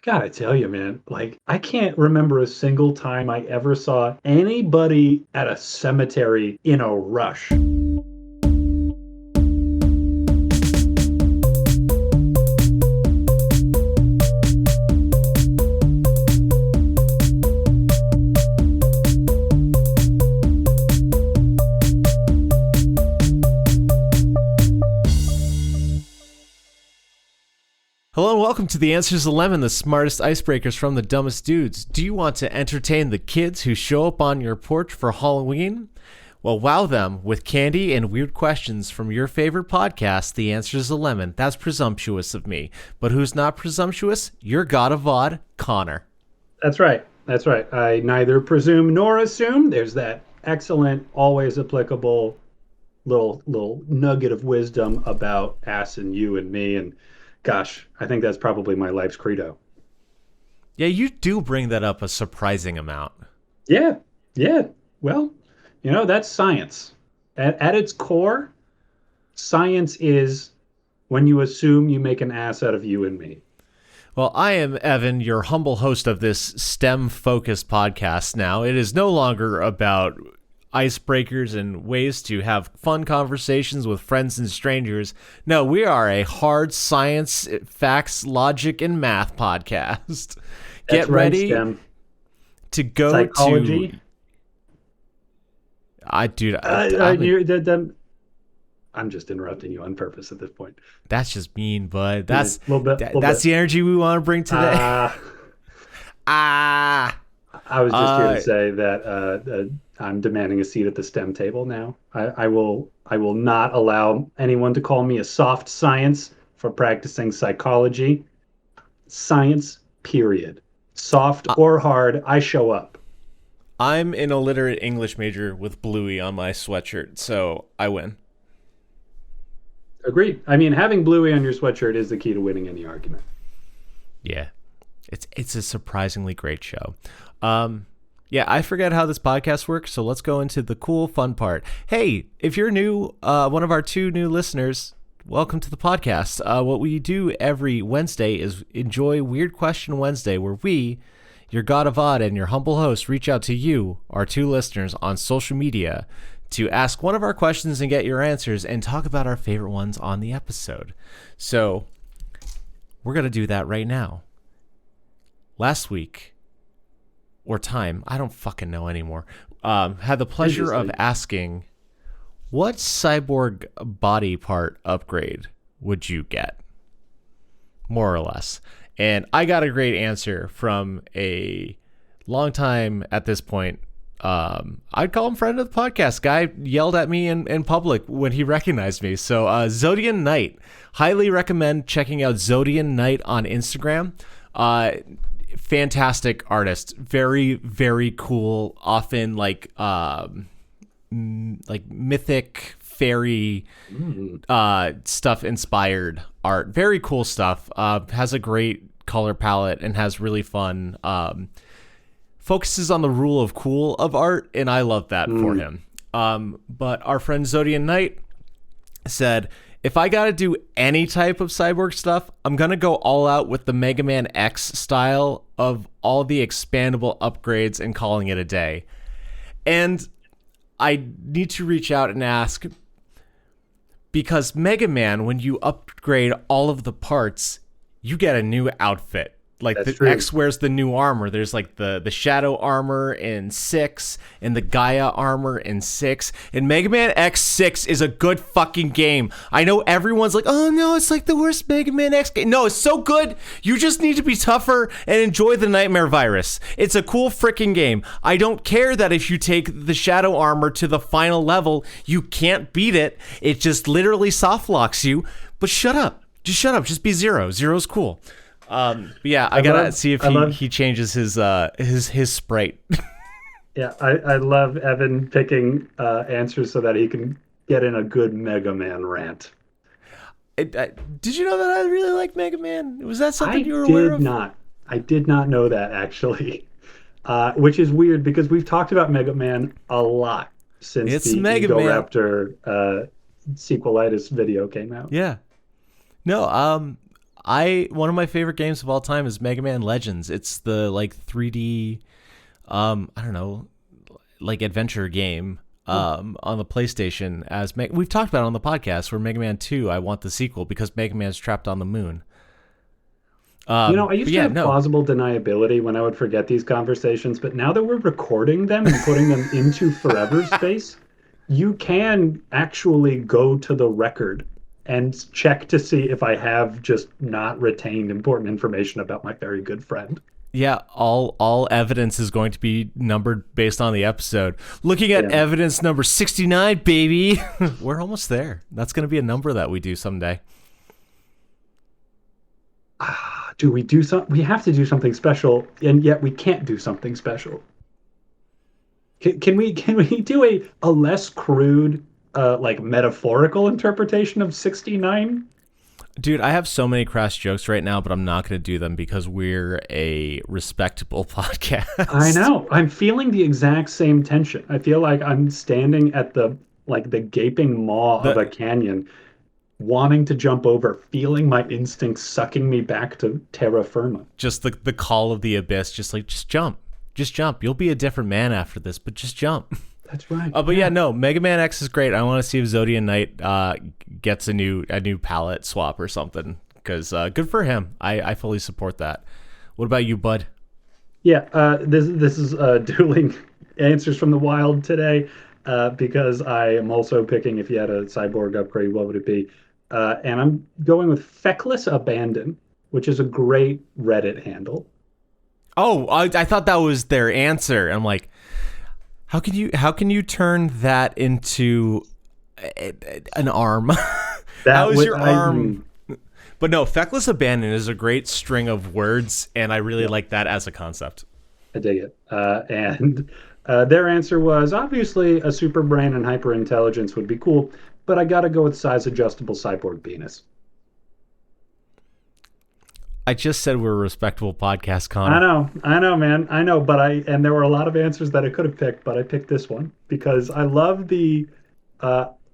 gotta tell you, man, like, I can't remember a single time I ever saw anybody at a cemetery in a rush. Hello and welcome to The Answers 11, the smartest icebreakers from the dumbest dudes. Do you want to entertain the kids who show up on your porch for Halloween? Well, wow them with candy and weird questions from your favorite podcast, The Answers 11. That's presumptuous of me. But who's not presumptuous? Your god of VOD, Connor. That's right. That's right. I neither presume nor assume. There's that excellent, always applicable little nugget of wisdom about us and you and me. And gosh, I think that's probably my life's credo. Yeah, you do bring that up a surprising amount. Yeah. Well, that's science. At its core, science is when you assume you make an ass out of you and me. Well, I am Evan, your humble host of this STEM-focused podcast now. It is no longer about icebreakers and ways to have fun conversations with friends and strangers. No, we are a hard science, facts, logic, and math podcast. Get ready STEM. To go Psychology. to... I'm just interrupting you on purpose at this point. That's just mean, bud. That's little bit. The energy we want to bring today. I was just here to say that I'm demanding a seat at the STEM table now. I will not allow anyone to call me a soft science for practicing psychology. Science, period. Soft or hard, I show up. I'm an illiterate English major with Bluey on my sweatshirt, so I win. Agreed. I mean, having Bluey on your sweatshirt is the key to winning any argument. Yeah. It's a surprisingly great show. Yeah, I forget how this podcast works, so let's go into the cool, fun part. Hey, if you're new, one of our two new listeners, welcome to the podcast. What we do every Wednesday is enjoy Weird Question Wednesday, where we, your god of odd and your humble host, reach out to you, our two listeners, on social media to ask one of our questions and get your answers and talk about our favorite ones on the episode. So we're going to do that right now. Last week, or time, I don't fucking know anymore, had the pleasure of asking, what cyborg body part upgrade would you get? More or less. And I got a great answer from a long time, at this point, I'd call him friend of the podcast. Guy yelled at me in public when he recognized me. So Zodian Knight. Highly recommend checking out Zodian Knight on Instagram. Fantastic artist. Very, very cool. Often like mythic fairy stuff inspired art. Very cool stuff. Has a great color palette and has really fun focuses on the rule of cool of art, and I love that for him. But our friend Zodian Knight said, if I gotta do any type of cyborg stuff, I'm gonna go all out with the Mega Man X style of all the expandable upgrades and calling it a day. And I need to reach out and ask, because Mega Man, when you upgrade all of the parts, you get a new outfit. Like That's the true. X wears the new armor. There's like the Shadow armor in 6 and the Gaia armor in 6. And Mega Man X6 is a good fucking game. I know everyone's like, oh no, it's like the worst Mega Man X game. No, it's so good. You just need to be tougher and enjoy the Nightmare Virus. It's a cool freaking game. I don't care that if you take the Shadow armor to the final level, you can't beat it. It just literally soft locks you. But shut up. Just shut up. Just be Zero. Zero's cool. But yeah, I gotta see if he changes his sprite. Yeah, I love Evan picking answers so that he can get in a good Mega Man rant. Did you know that I really like Mega Man? Was that something you were aware of? I did not know that, actually. Which is weird because we've talked about Mega Man a lot since the Mega Ego Man. Raptor sequelitis video came out. Yeah. No, One of my favorite games of all time is Mega Man Legends. It's the like 3D, I don't know, like adventure game on the PlayStation. We've talked about it on the podcast. Where Mega Man 2, I want the sequel because Mega Man's trapped on the moon. I used to have plausible deniability when I would forget these conversations, but now that we're recording them and putting them into forever space, you can actually go to the record and check to see if I have just not retained important information about my very good friend. Yeah, all evidence is going to be numbered based on the episode. Looking at evidence number 69, baby. We're almost there. That's going to be a number that we do someday. Do we do something? We have to do something special, and yet we can't do something special. Can we do a less crude, like metaphorical interpretation of 69? Dude, I have so many crass jokes right now, but I'm not going to do them because we're a respectable podcast. I know. I'm feeling the exact same tension. I feel like I'm standing at the gaping maw of a canyon, wanting to jump over, feeling my instincts sucking me back to terra firma. Just the call of the abyss, just jump. Just jump. You'll be a different man after this, but just jump. That's right. But yeah, no, Mega Man X is great. I want to see if Zodian Knight gets a new palette swap or something, because good for him. I fully support that. What about you, bud? Yeah, this is dueling answers from the wild today, because I am also picking, if you had a cyborg upgrade, what would it be? And I'm going with Feckless Abandon, which is a great Reddit handle. Oh, I thought that was their answer. I'm like, how can you turn that into an arm? How is your arm? But no, Feckless Abandon is a great string of words, and I really like that as a concept. I dig it. And their answer was, obviously, a super brain and hyper intelligence would be cool, but I gotta go with size adjustable cyborg penis. I just said we're a respectable podcast, Connor. I know, man. I know, and there were a lot of answers that I could have picked, but I picked this one because I love the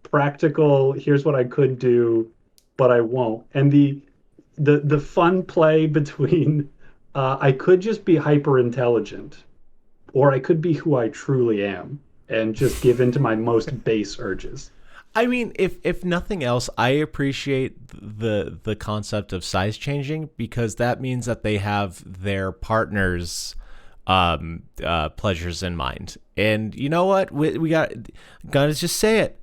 practical, here's what I could do, but I won't. And the fun play between I could just be hyper intelligent, or I could be who I truly am and just give in to my most base urges. I mean, if nothing else, I appreciate the concept of size changing, because that means that they have their partner's pleasures in mind. And you know what? We gotta just say it.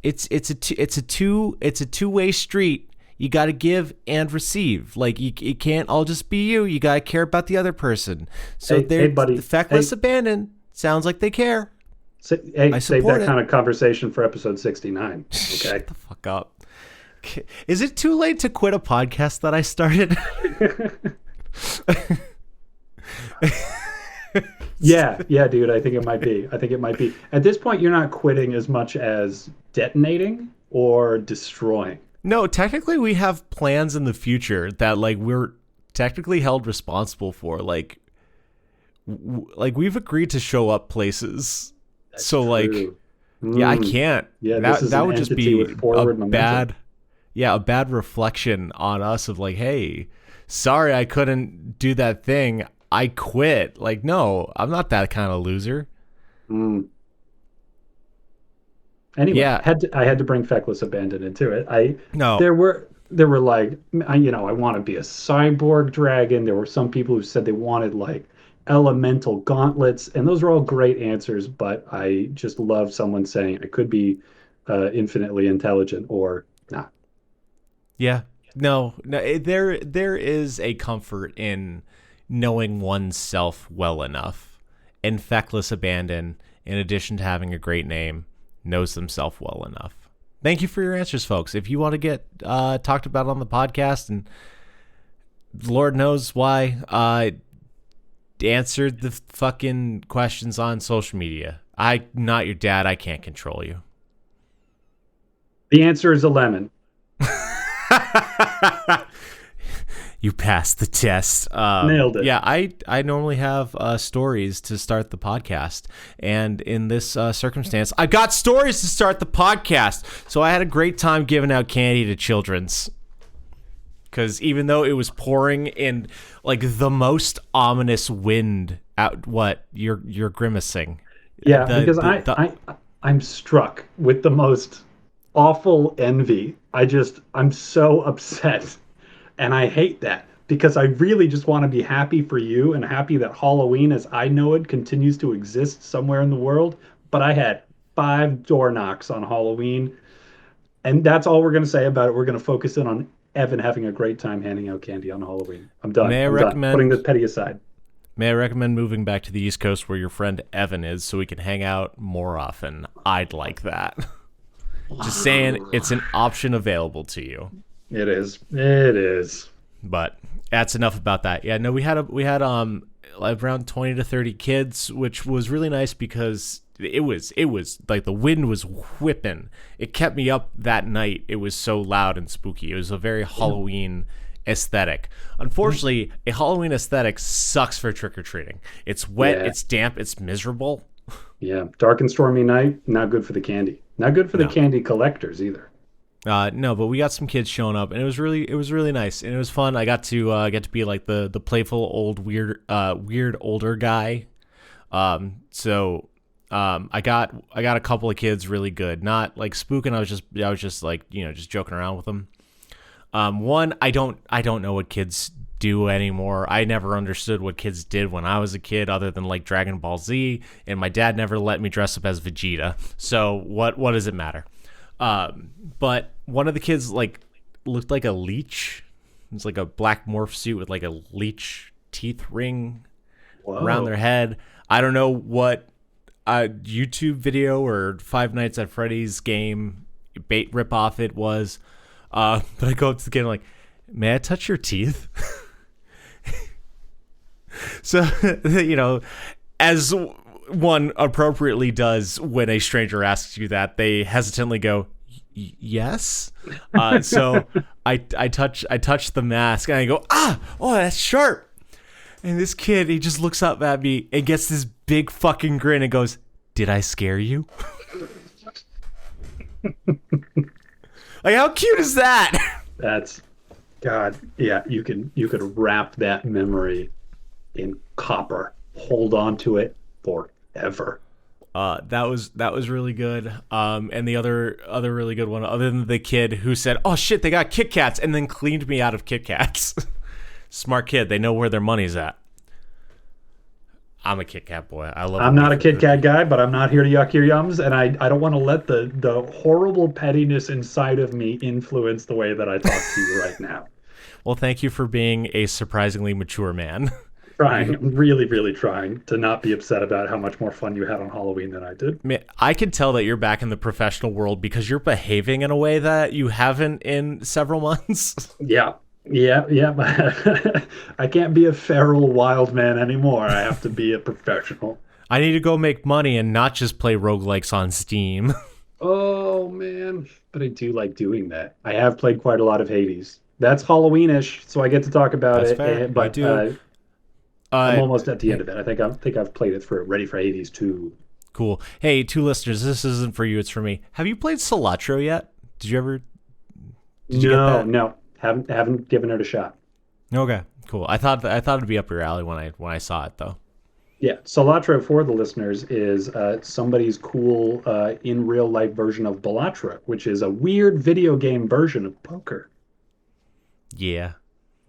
It's a two-way street. You got to give and receive. Like it can't all just be you. You got to care about the other person. So hey, buddy, the Feckless Abandon sounds like they care. Save that kind of conversation for episode 69. Okay. Shut the fuck up. Is it too late to quit a podcast that I started? Yeah, dude. I think it might be. At this point, you're not quitting as much as detonating or destroying. No, technically, we have plans in the future that we're technically held responsible for. Like we've agreed to show up places. That's so true. Yeah, I can't. Yeah, that would just be a bad bad reflection on us of hey, sorry I couldn't do that thing. I quit. No, I'm not that kind of loser. Anyway, yeah. I had to bring Feckless Abandon into it. There were I want to be a cyborg dragon. There were some people who said they wanted elemental gauntlets, and those are all great answers, but I just love someone saying I could be infinitely intelligent or not. Yeah. No, there is a comfort in knowing oneself well enough. And Feckless Abandon, in addition to having a great name, knows themselves well enough. Thank you for your answers, folks. If you want to get talked about on the podcast, and Lord knows why, answered the fucking questions on social media. I'm not your dad. I can't control you. The answer is a lemon. You passed the test. Nailed it. Yeah, I normally have stories to start the podcast. And in this circumstance, I got stories to start the podcast. So I had a great time giving out candy to children's. because even though it was pouring in like the most ominous wind out, what you're grimacing. Yeah, because The I'm struck with the most awful envy. I'm so upset. And I hate that because I really just want to be happy for you and happy that Halloween as I know it continues to exist somewhere in the world. But I had 5 door knocks on Halloween, and that's all we're going to say about it. We're going to focus in on Evan having a great time handing out candy on Halloween. I'm done. may I I'm done. Putting recommend the petty aside. may I recommend moving back to the East Coast where your friend Evan is, so we can hang out more often? I'd like that. Just saying, it's an option available to you. It is. It is. But that's enough about that. Yeah, no, we had around 20 to 30 kids, which was really nice because it was like the wind was whipping. It kept me up that night. It was so loud and spooky. It was a very Halloween aesthetic. Unfortunately, a Halloween aesthetic sucks for trick-or-treating. It's wet, it's damp, it's miserable. Yeah, dark and stormy night, not good for the candy. Not good for the candy collectors either. No, but we got some kids showing up, and it was really nice, and it was fun. I got to be like the playful old weird older guy. So I got a couple of kids really good, not like spooking. I was just like just joking around with them. One, I don't know what kids do anymore. I never understood what kids did when I was a kid, other than like Dragon Ball Z, and my dad never let me dress up as Vegeta. So what does it matter? But one of the kids like looked like a leech. It was like a black morph suit with like a leech teeth ring around their head. I don't know what YouTube video or Five Nights at Freddy's game bait ripoff it was. But I go up to the kid and I'm like, may I touch your teeth? So, as one appropriately does when a stranger asks you that, they hesitantly go, yes. So I touch the mask and I go, oh, that's sharp. And this kid, he just looks up at me and gets this big fucking grin and goes, did I scare you? Like, how cute is that? That's God. Yeah, you could wrap that memory in copper. Hold on to it forever. That was really good. And the other really good one, other than the kid who said, "Oh shit, they got Kit Kats," and then cleaned me out of Kit Kats. Smart kid. They know where their money's at. I'm a Kit Kat boy. I love. I'm not a Kit Kat guy, but I'm not here to yuck your yums, and I don't want to let the horrible pettiness inside of me influence the way that I talk to you right now. Well, thank you for being a surprisingly mature man. I'm really, really trying to not be upset about how much more fun you had on Halloween than I did. Man, I can tell that you're back in the professional world because you're behaving in a way that you haven't in several months. Yeah. I can't be a feral wild man anymore. I have to be a professional. I need to go make money and not just play roguelikes on Steam. Oh, man. But I do like doing that. I have played quite a lot of Hades. That's Halloween-ish, so I get to talk about That's it. Fair. But I do. I'm almost at the end of it. I think I've played it through. Ready for Hades 2. Cool. Hey, 2 listeners, this isn't for you, it's for me. Have you played Solatro yet? Did you get that? No. Haven't given it a shot. Okay, cool. I thought it'd be up your alley when I saw it though. Yeah, Solatro for the listeners is somebody's cool in real life version of Bellatra, which is a weird video game version of poker. Yeah.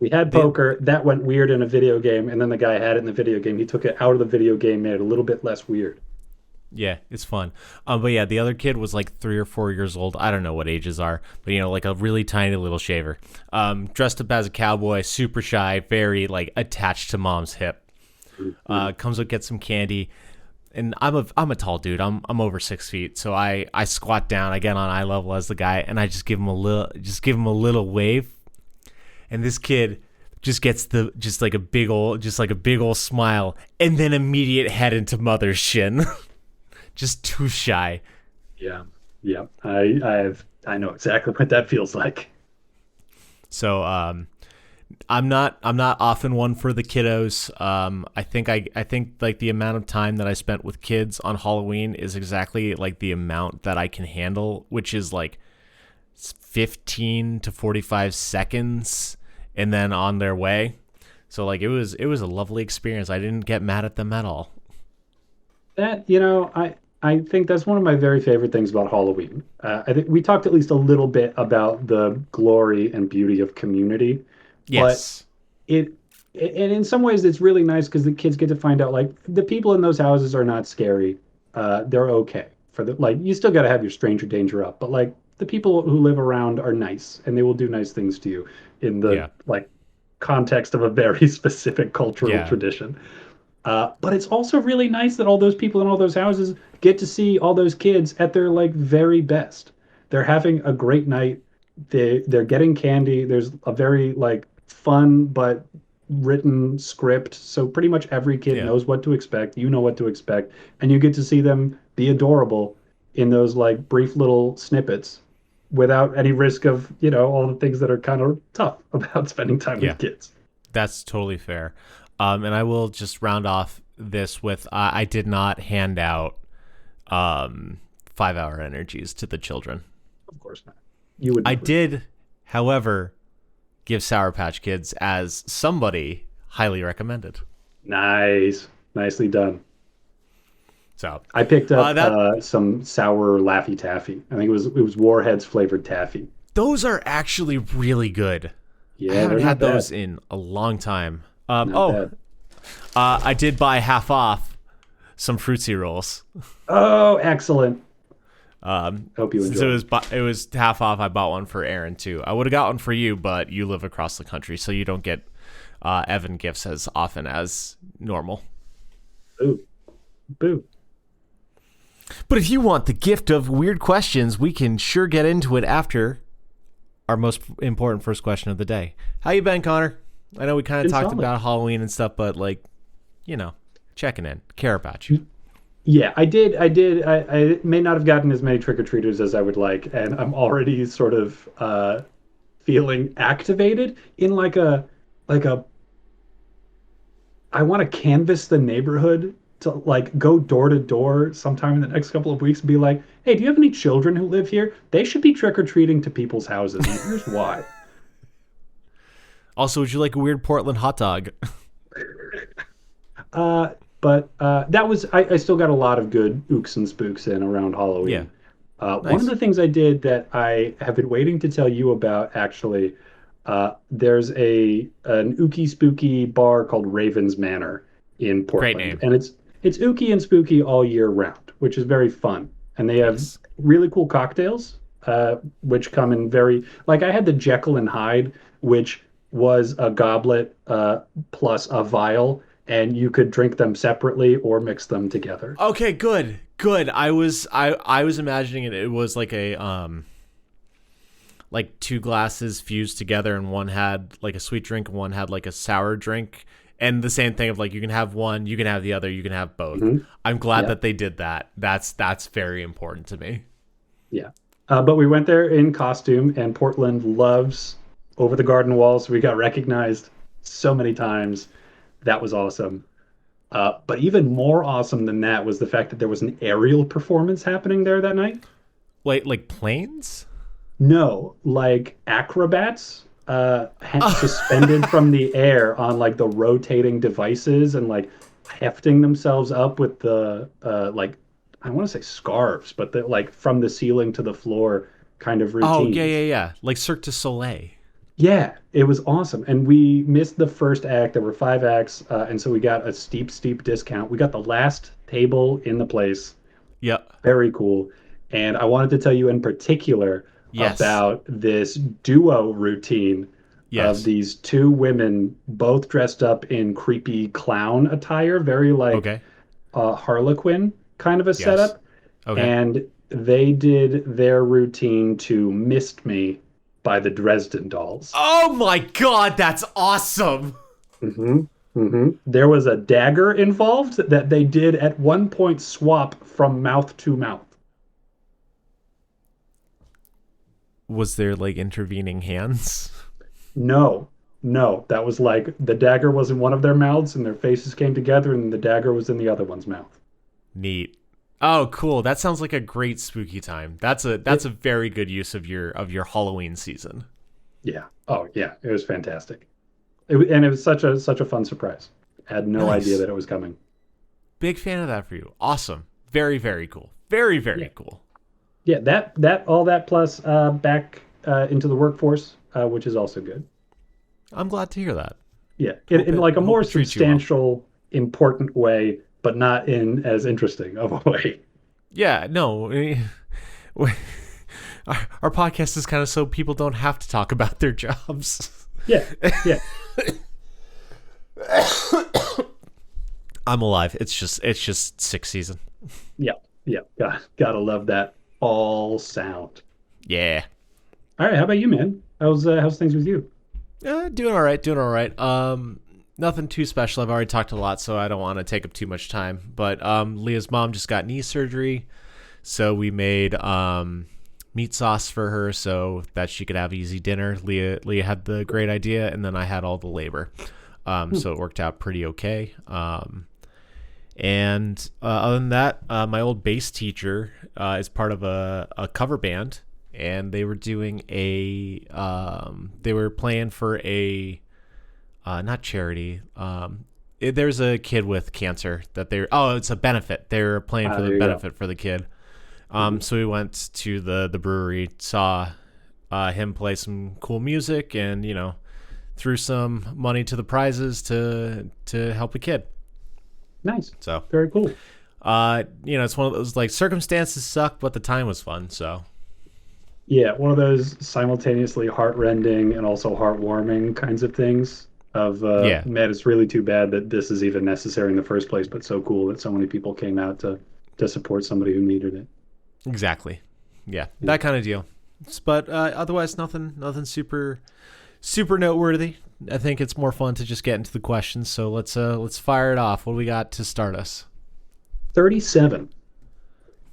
We had poker, that went weird in a video game, and then the guy had it in the video game. He took it out of the video game, made it a little bit less weird. Yeah, it's fun. But yeah, the other kid was like 3 or 4 years old. I don't know what ages are, but like a really tiny little shaver. Dressed up as a cowboy, super shy, very like attached to mom's hip. Comes up, gets some candy, and I'm a tall dude. I'm over 6 feet, so I squat down. I get on eye level as the guy, and I just give him a little wave. And this kid just gets like a big old smile, and then immediate head into mother's shin. Just too shy. Yeah. I know exactly what that feels like. So I'm not often one for the kiddos. I think like the amount of time that I spent with kids on Halloween is exactly like the amount that I can handle, which is like 15 to 45 seconds. and then on their way. So like it was a lovely experience. I didn't get mad at them at all. That, I think that's one of my very favorite things about Halloween. I think we talked at least a little bit about the glory and beauty of community, but Yes. it and in some ways it's really nice because the kids get to find out like the people in those houses are not scary. They're okay for the like you still got to have your stranger danger up, but like the people who live around are nice and they will do nice things to you in the Yeah. like context of a very specific cultural Yeah. tradition. But it's also really nice that all those people in all those houses get to see all those kids at their like very best. They're having a great night. They're getting candy. There's a very like fun but written script. So pretty much every kid Yeah. knows what to expect. You know what to expect, and you get to see them be adorable in those like brief little snippets without any risk of, all the things that are kind of tough about spending time Yeah. with kids. That's totally fair. And I will just round off this with I did not hand out 5-hour energies to the children. Of course not. You would I never. did, however, give Sour Patch Kids as somebody highly recommended. Nice. Nicely done. So I picked up that some sour Laffy Taffy. I think it was Warheads flavored taffy. those are actually really good. I Yeah, haven't they're had not bad. those in a long time. Not bad. I did buy half off some Fruitsy rolls. Oh, excellent. Hope you Since enjoy. it was half off, I bought one for Aaron too. I would have got one for you, but you live across the country, so you don't get Evan gifts as often as normal. Boo. Boo. But if you want the gift of weird questions, we can sure get into it after our most important first question of the day. How you been, Connor? I know we kind of Been talked solid. about Halloween and stuff, but like, checking in, care about you. Yeah, I did. I may not have gotten as many trick-or-treaters as I would like, and I'm already sort of feeling activated in like a I want to canvass the neighborhood to like go door to door sometime in the next couple of weeks and be like, "Hey, do you have any children who live here? They should be trick-or-treating to people's houses, and here's why." Also, would you like a weird Portland hot dog? But that was I still got a lot of good ooks and spooks in around Yeah, Halloween. One of nice. the things I did that I have been waiting to tell you about actually, there's an ooky spooky bar called Raven's Manor in Great Portland, name. and it's ooky and spooky all year round, which is very fun. And they have Yes. really cool cocktails, which come in very like I had the Jekyll and Hyde, which was a goblet plus a vial, and you could drink them separately or mix them together. Okay, good. Good. I was imagining it was like a like two glasses fused together and one had like a sweet drink and one had like a sour drink. And the same thing of like you can have one, you can have the other, you can have both. Hmm. I'm glad Yeah, that they did that. That's very important to me. yeah. But we went there in costume, and Portland loves Over the Garden Wall, so we got recognized so many times. That was awesome. But even more awesome than that was the fact that there was an aerial performance happening there that night. Wait, like planes? No, like acrobats suspended from the air on like the rotating devices and like hefting themselves up with the like I want to say scarves, but the like from the ceiling to the floor kind of Oh, yeah, yeah, routines. yeah. Like Cirque du Soleil. Yeah, it was awesome. And we missed the first act. There were five acts, and so we got a steep discount. We got the last table in the place. Yep. Very cool. And I wanted to tell you in particular Yes. about this duo routine of Yes. these two women, both dressed up in creepy clown attire, very like Okay. Harlequin kind of a Yes. setup. Okay. And they did their routine to Mist Me by the Dresden Dolls. Oh my god, that's awesome. Hmm. There was a dagger involved that they did at one point swap from mouth to mouth. Was there like intervening hands? No, no, that was like the dagger was in one of their mouths and their faces came together and the dagger was in the other one's mouth. Neat. Oh, cool. That sounds like a great spooky time. That's a It, very good use of your Halloween season. Yeah. Oh, yeah. It was fantastic. And it was such a fun surprise. I had no idea Nice. that it was coming. Big fan of that for you. Awesome. Very, very cool. Very, Yeah. very cool. Yeah. That all that plus back into the workforce, which is also good. I'm glad to hear that. Yeah. Hope In it like a hope more it treats you well. substantial, important way, but not in as interesting of a way. Yeah, no. Our podcast is kind of so people don't have to talk about their jobs. Yeah. Yeah. I'm alive. It's just sixth season. Yeah. Yeah. Gotta love that all sound. Yeah. All right. How about you, man? How's things with you? Doing all right. Doing all right. Nothing too special. I've already talked a lot, so I don't want to take up too much time. But Leah's mom just got knee surgery, so we made meat sauce for her so that she could have easy dinner. Leah had the great idea, and then I had all the labor. So it worked out pretty okay. And other than that, my old bass teacher is part of a cover band, and they were doing they were playing for a not charity. There's a kid with cancer that it's a benefit. They were playing for the There you go. benefit for the kid. Mhm. So we went to the brewery, saw him play some cool music, and threw some money to the prizes to help a kid. Nice. So Very cool. it's one of those like circumstances suck, but the time was fun. So Yeah, one of those simultaneously heartrending and also heartwarming kinds of things of yeah, man, it's really too bad that this is even necessary in the first place, but so cool that so many people came out to support somebody who needed it. exactly. Yeah, Yeah. that kind of deal. But otherwise, nothing super noteworthy. I think it's more fun to just get into the questions. So let's fire it off. What do we got to start us? 37.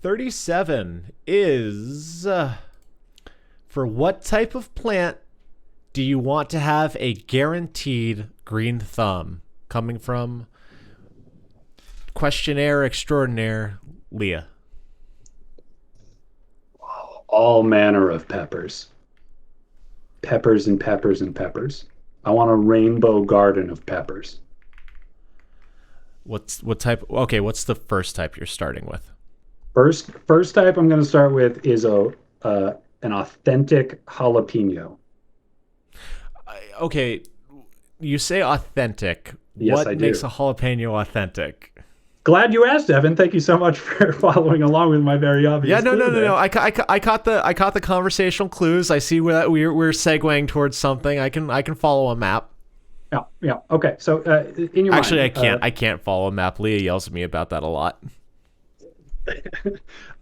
37 is for what type of plant do you want to have a guaranteed green thumb? Coming from questionnaire extraordinaire Leah. All manner of peppers. Peppers and peppers and peppers. I want a rainbow garden of peppers. What type? Okay, what's the first type you're starting with? First type I'm going to start with is a an authentic jalapeno. Okay, you say authentic. Yes, I What makes do. a jalapeno authentic? Glad you asked, Evan. Thank you so much for following along with my very Yeah, obvious no, clue no, no, no. there. I caught the conversational clues. I see where we're segueing towards something. I can follow a map. Yeah, yeah. Okay, so in your Actually, mind, I can't follow a map. Leah yells at me about that a lot.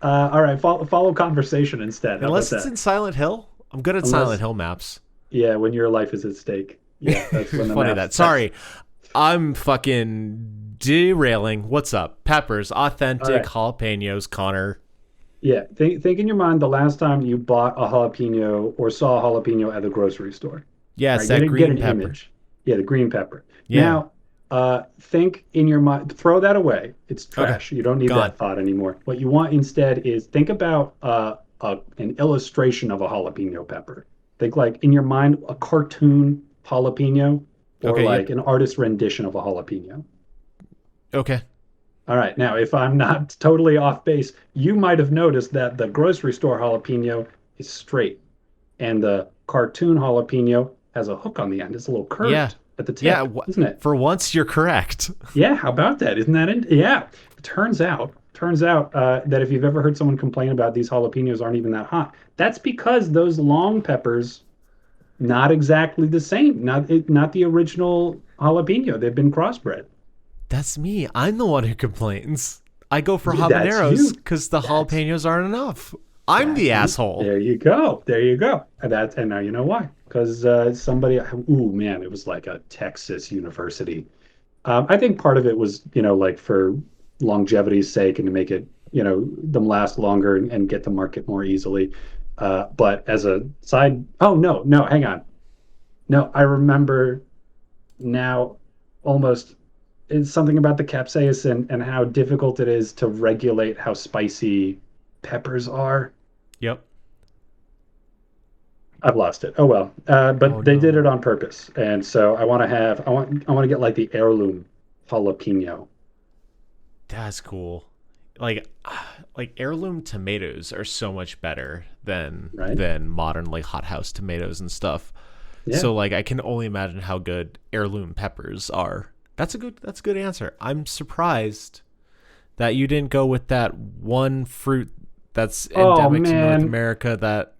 all right, follow conversation instead. How about Unless it's that? in Silent Hill. I'm good at Silent Unless, Hill maps. yeah, when your life is at stake. Yeah, that's when the Funny maps. that. That's Sorry, I'm fucking derailing. What's up? Peppers, all authentic right. jalapenos, Connor. Yeah, think in your mind the last time you bought a jalapeno or saw a jalapeno at the grocery store. Yeah, All it's right, that get green an pepper. image. Yeah, the green pepper. Yeah. Now, think in your mind, throw that away. It's Okay. trash. You don't need Gone. that thought anymore. What you want instead is think about an illustration of a jalapeno pepper. Think like in your mind a cartoon jalapeno or Okay. like Yep. an artist rendition of a jalapeno. Okay. All right, now if I'm not totally off base, you might have noticed that the grocery store jalapeno is straight and the cartoon jalapeno has a hook on the end. It's a little Yeah. curved at the Yeah. tip, isn't it? For once, you're correct. Yeah, how about that? Isn't that it? Yeah. Turns out that if you've ever heard someone complain about these jalapenos aren't even that hot, that's because those long peppers not exactly the same. Not the original jalapeno. They've been crossbred. That's me. I'm the one who complains. I go for That's habaneros you. because the That's jalapenos aren't enough. I'm the That's you. asshole. There you go. There you go. And now you know why. Because somebody, ooh man, it was like a Texas university. I think part of it was, like for longevity's sake and to make it, them last longer and get to market more easily. But as a side, oh no, no, hang on. No, I remember now almost it's something about the capsaicin and how difficult it is to regulate how spicy peppers are. Yep. I've lost it. Oh well. Oh But they did it no. on purpose, and so I want to get like the heirloom jalapeno, That's cool. Like like heirloom tomatoes are so much better right? than modern like hothouse tomatoes and stuff. Yeah. So like I can only imagine how good heirloom peppers are. That's a good answer. I'm surprised that you didn't go with that one fruit that's Oh endemic to North man. America that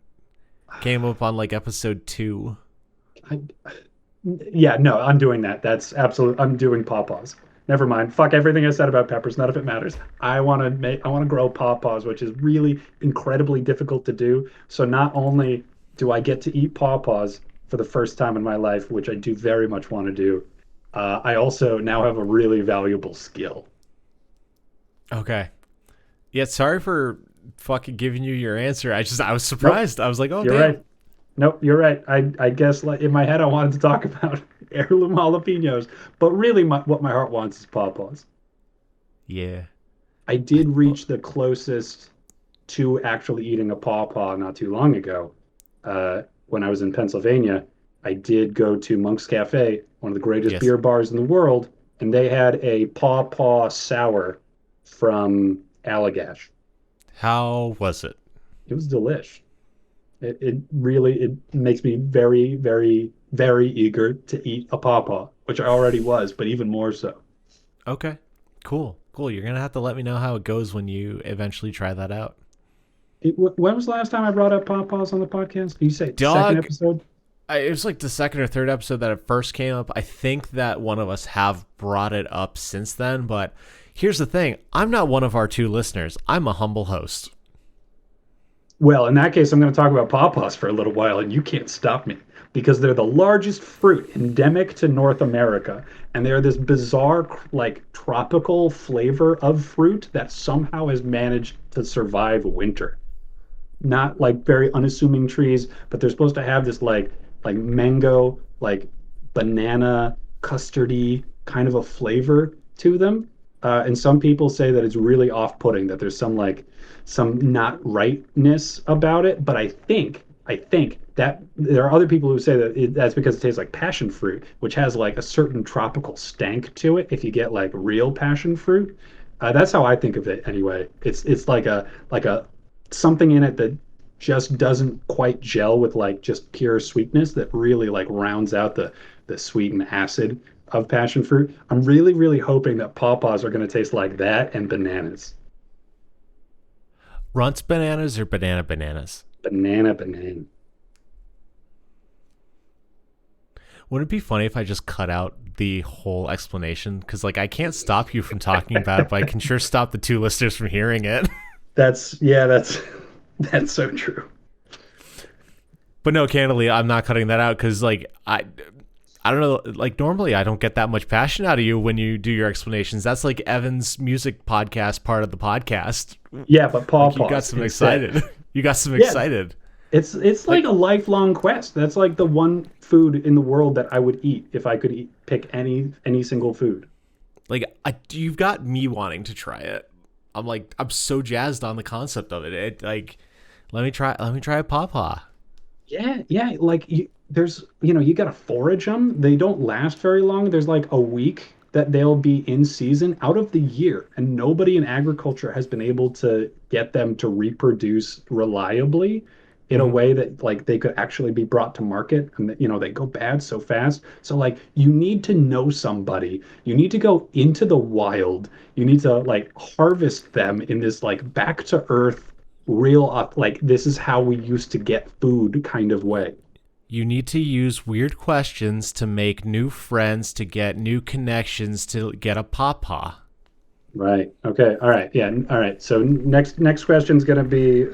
came up on like episode 2. I, yeah, no, I'm doing that. That's absolute. I'm doing pawpaws. Never mind. Fuck everything I said about peppers. None of it matters. I want to grow pawpaws, which is really incredibly difficult to do. So not only do I get to eat pawpaws for the first time in my life, which I do very much want to do, I also now have a really valuable skill. Okay. Yeah, sorry for fucking giving you your answer. I was Nope, surprised. I was like, "Oh you're damn." right. Nope, you're right. I guess like in my head I wanted to talk about heirloom jalapenos, but really what my heart wants is pawpaws. Yeah. I did reach the closest to actually eating a pawpaw not too long ago. When I was in Pennsylvania, I did go to Monk's Cafe, one of the greatest Yes. beer bars in the world, and they had a pawpaw sour from Allagash. How was it? It was delish. It really it makes me very, very, very eager to eat a pawpaw, which I already was, but even more so. Okay. Cool. Cool. You're going to have to let me know how it goes when you eventually try that out. When was the last time I brought up pawpaws on the podcast? Did you say second Dog, episode? it was like the second or third episode that it first came up. I think that one of us have brought it up since then, but here's the thing. I'm not one of our 2 listeners. I'm a humble host. Well, in that case, I'm going to talk about pawpaws for a little while, and you can't stop me because they're the largest fruit endemic to North America, and they're this bizarre, like tropical flavor of fruit that somehow has managed to survive winter. Not like very unassuming trees, but they're supposed to have this like mango, like banana, custardy kind of a flavor to them. And some people say that it's really off-putting, that there's some not rightness about it. But I think that there are other people who say that that's because it tastes like passion fruit, which has like a certain tropical stank to it. If you get like real passion fruit, that's how I think of it anyway. It's like a something in it that just doesn't quite gel with like just pure sweetness that really like rounds out the sweet and acid of passion fruit. I'm really, really hoping that pawpaws are going to taste like that and bananas. Runts bananas or banana bananas? Banana. Wouldn't it be funny if I just cut out the whole explanation? Because, like, I can't stop you from talking about it, but I can sure stop the 2 listeners from hearing it. That's that's so true. But no, candidly, I'm not cutting that out because, like, I don't know. Like, normally I don't get that much passion out of you when you do your explanations. That's like Evan's music podcast part of the podcast. Yeah, but Like, you got pawpaws some instead. excited. You got some Yeah, excited. it's like Like, a lifelong quest. That's like the one food in the world that I would eat if I could pick any single food. you've got me wanting to try it. I'm like, I'm so jazzed on the concept of it. Like, let me try a pawpaw. Yeah, yeah. There's, you got to forage them. They don't last very long. There's like a week that they'll be in season out of the year, and nobody in agriculture has been able to get them to reproduce reliably in a Mm-hmm. way that like they could actually be brought to market. And they go bad so fast. So like you need to know somebody. You need to go into the wild. You need to like harvest them in this like back to earth real up like this is how we used to get food kind of way. You need to use weird questions to make new friends, to get new connections, to get a pawpaw. Right. Okay. All right. Yeah. All right. So next question is going to be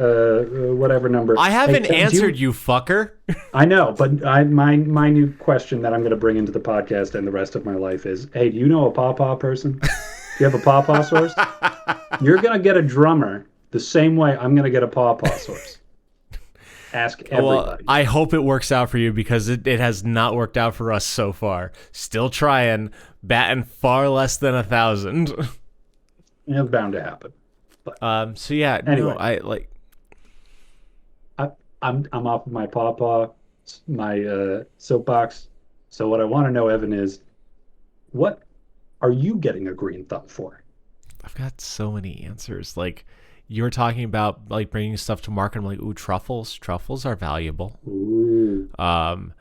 whatever number. I Hey, haven't do answered you? you, fucker. I know, but my new question that I'm going to bring into the podcast and the rest of my life is, hey, do you know a pawpaw person? Do you have a pawpaw source? You're going to get a drummer the same way I'm going to get a pawpaw source. Ask Well, everybody. I hope it works out for you because it has not worked out for us so far. Still trying, batting far less than 1,000. It's bound to happen. But So yeah, no, anyway, I like. I, I'm off of my pawpaw. my soapbox. So what I want to know, Evan, is what are you getting a green thumb for? I've got so many answers. Like you were talking about like bringing stuff to market. I'm like, ooh, truffles. Truffles are valuable. Ooh, Um,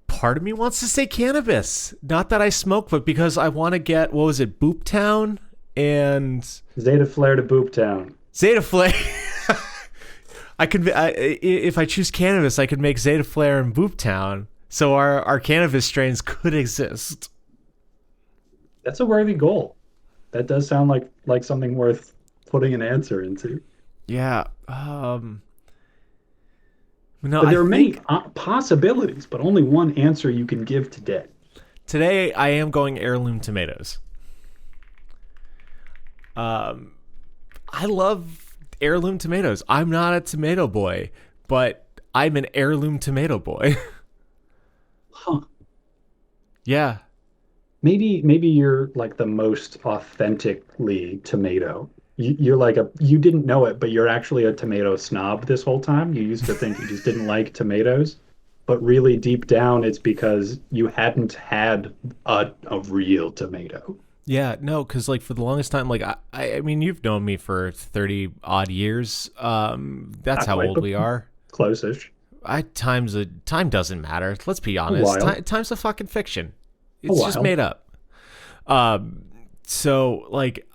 Part of me wants to say cannabis. Not that I smoke, but because I want to get, what was it, Boop Town and Zeta Flare to Boop Town. Zeta Flare. If I choose cannabis, I could make Zeta Flare and Boop Town. So our cannabis strains could exist. That's a worthy goal. That does sound like something worth putting an answer into. Yeah. No, But I there are many think possibilities, but only one answer you can give today. today I am going heirloom tomatoes. I love heirloom tomatoes. I'm not a tomato boy, but I'm an heirloom tomato boy. Huh. Yeah. Maybe you're like the most authentically tomato. You're like you didn't know it, but you're actually a tomato snob this whole time. You used to think you just didn't like tomatoes, but really deep down, it's because you hadn't had a real tomato. Yeah, no, because like for the longest time, like I mean, you've known me for 30 odd years. That's Not how quite, old but we are. close-ish. Time doesn't matter. Let's be A honest. while. Time's a fucking fiction. A It's just while. made up. So like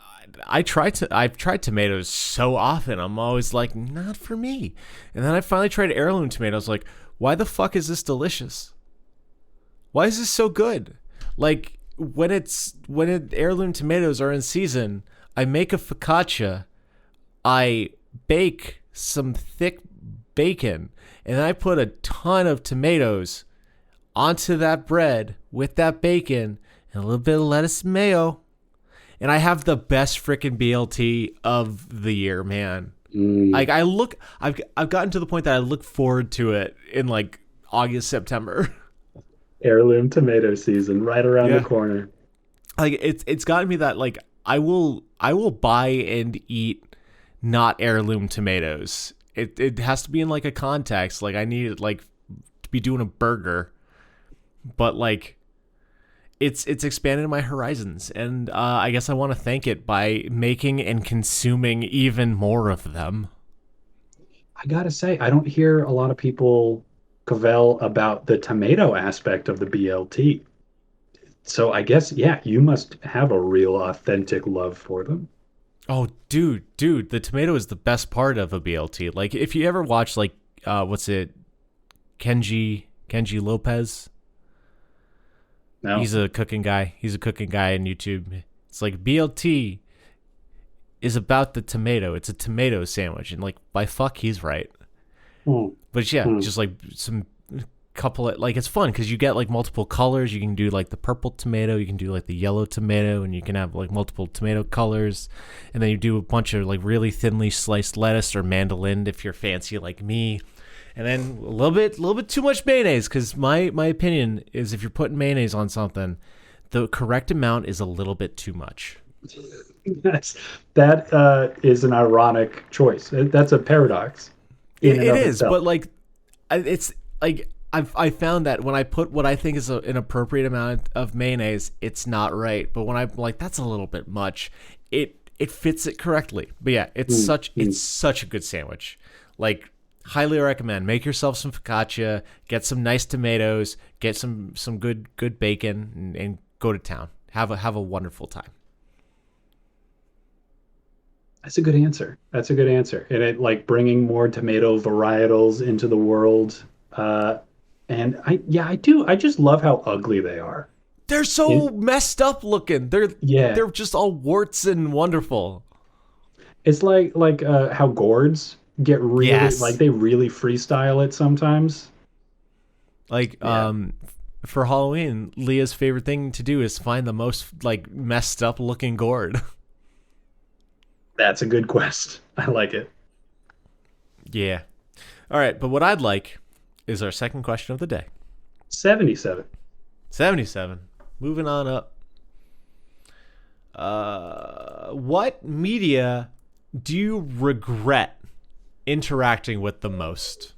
I've tried tomatoes so often. I'm always like, not for me. And then I finally tried heirloom tomatoes. Like, why the fuck is this delicious? Why is this so good? Like when heirloom tomatoes are in season, I make a focaccia, I bake some thick bacon, and I put a ton of tomatoes onto that bread with that bacon and a little bit of lettuce and mayo. And I have the best freaking BLT of the year, man. Mm, Like I've gotten to the point that I look forward to it in like August, September. heirloom tomato season right around the Yeah. corner. Like it's gotten me that like I will buy and eat not heirloom tomatoes. It has to be in like a context. Like I need it like to be doing a burger, but like it's expanded my horizons, and I guess I want to thank it by making and consuming even more of them. I gotta say, I don't hear a lot of people cavil about the tomato aspect of the BLT. So I guess, yeah, you must have a real authentic love for them. Oh, dude, the tomato is the best part of a BLT. Like if you ever watch like what's it, Kenji Lopez. No. He's a cooking guy. He's a cooking guy on YouTube. It's like BLT is about the tomato. It's a tomato sandwich, and like by fuck, he's right. Hmm. But yeah, Hmm. just like some couple of, like it's fun because you get like multiple colors. You can do like the purple tomato, you can do like the yellow tomato, and you can have like multiple tomato colors, and then you do a bunch of like really thinly sliced lettuce or mandolin if you're fancy like me. And then a little bit too much mayonnaise because my opinion is if you're putting mayonnaise on something, the correct amount is a little bit too much. That is an ironic choice. That's a paradox in and It of is, itself. but like, it's like I found that when I put what I think is an appropriate amount of mayonnaise, it's not right. But when I'm like, that's a little bit much, it fits it correctly. But yeah, Hmm. Hmm. it's such a good sandwich. Like, highly recommend. Make yourself some focaccia, get some nice tomatoes, get some good bacon, and go to town. Have a wonderful time. That's a good answer. That's a good answer. And it like bringing more tomato varietals into the world. Uh, and yeah, I do. I just love how ugly they are. They're so It, messed up looking. yeah, They're just all warts and wonderful. it's like how gourds get really like Yes. they really freestyle it sometimes. Like Yeah, for Halloween, Leah's favorite thing to do is find the most like messed up looking gourd. that's a good quest. I like it. Yeah. All right, but what I'd like is our second question of the day. 77. 77. Moving on up. What media do you regret interacting with the most?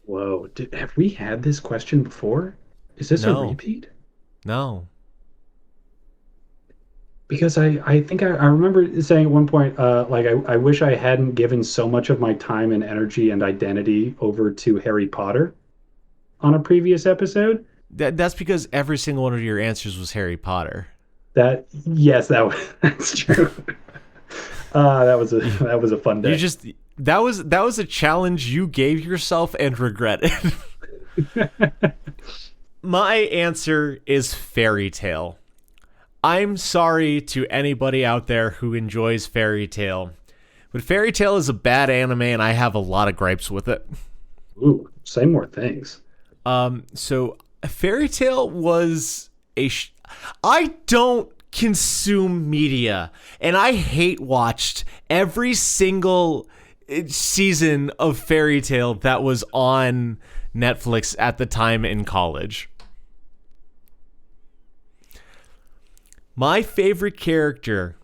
Whoa. Have we had this question before? Is this a No, repeat? no. Because I think I remember saying at one point, like I wish I hadn't given so much of my time and energy and identity over to Harry Potter on a previous episode. That's because every single one of your answers was Harry Potter. That yes, that's true. You, That was a fun you day. just that was a challenge you gave yourself and regretted. My answer is fairy tale. I'm sorry to anybody out there who enjoys fairy tale, but fairy tale is a bad anime and I have a lot of gripes with it. Ooh, say more things. So fairy tale was I don't consume media and I hate watched every single season of fairy tale that was on Netflix at the time in college. My favorite character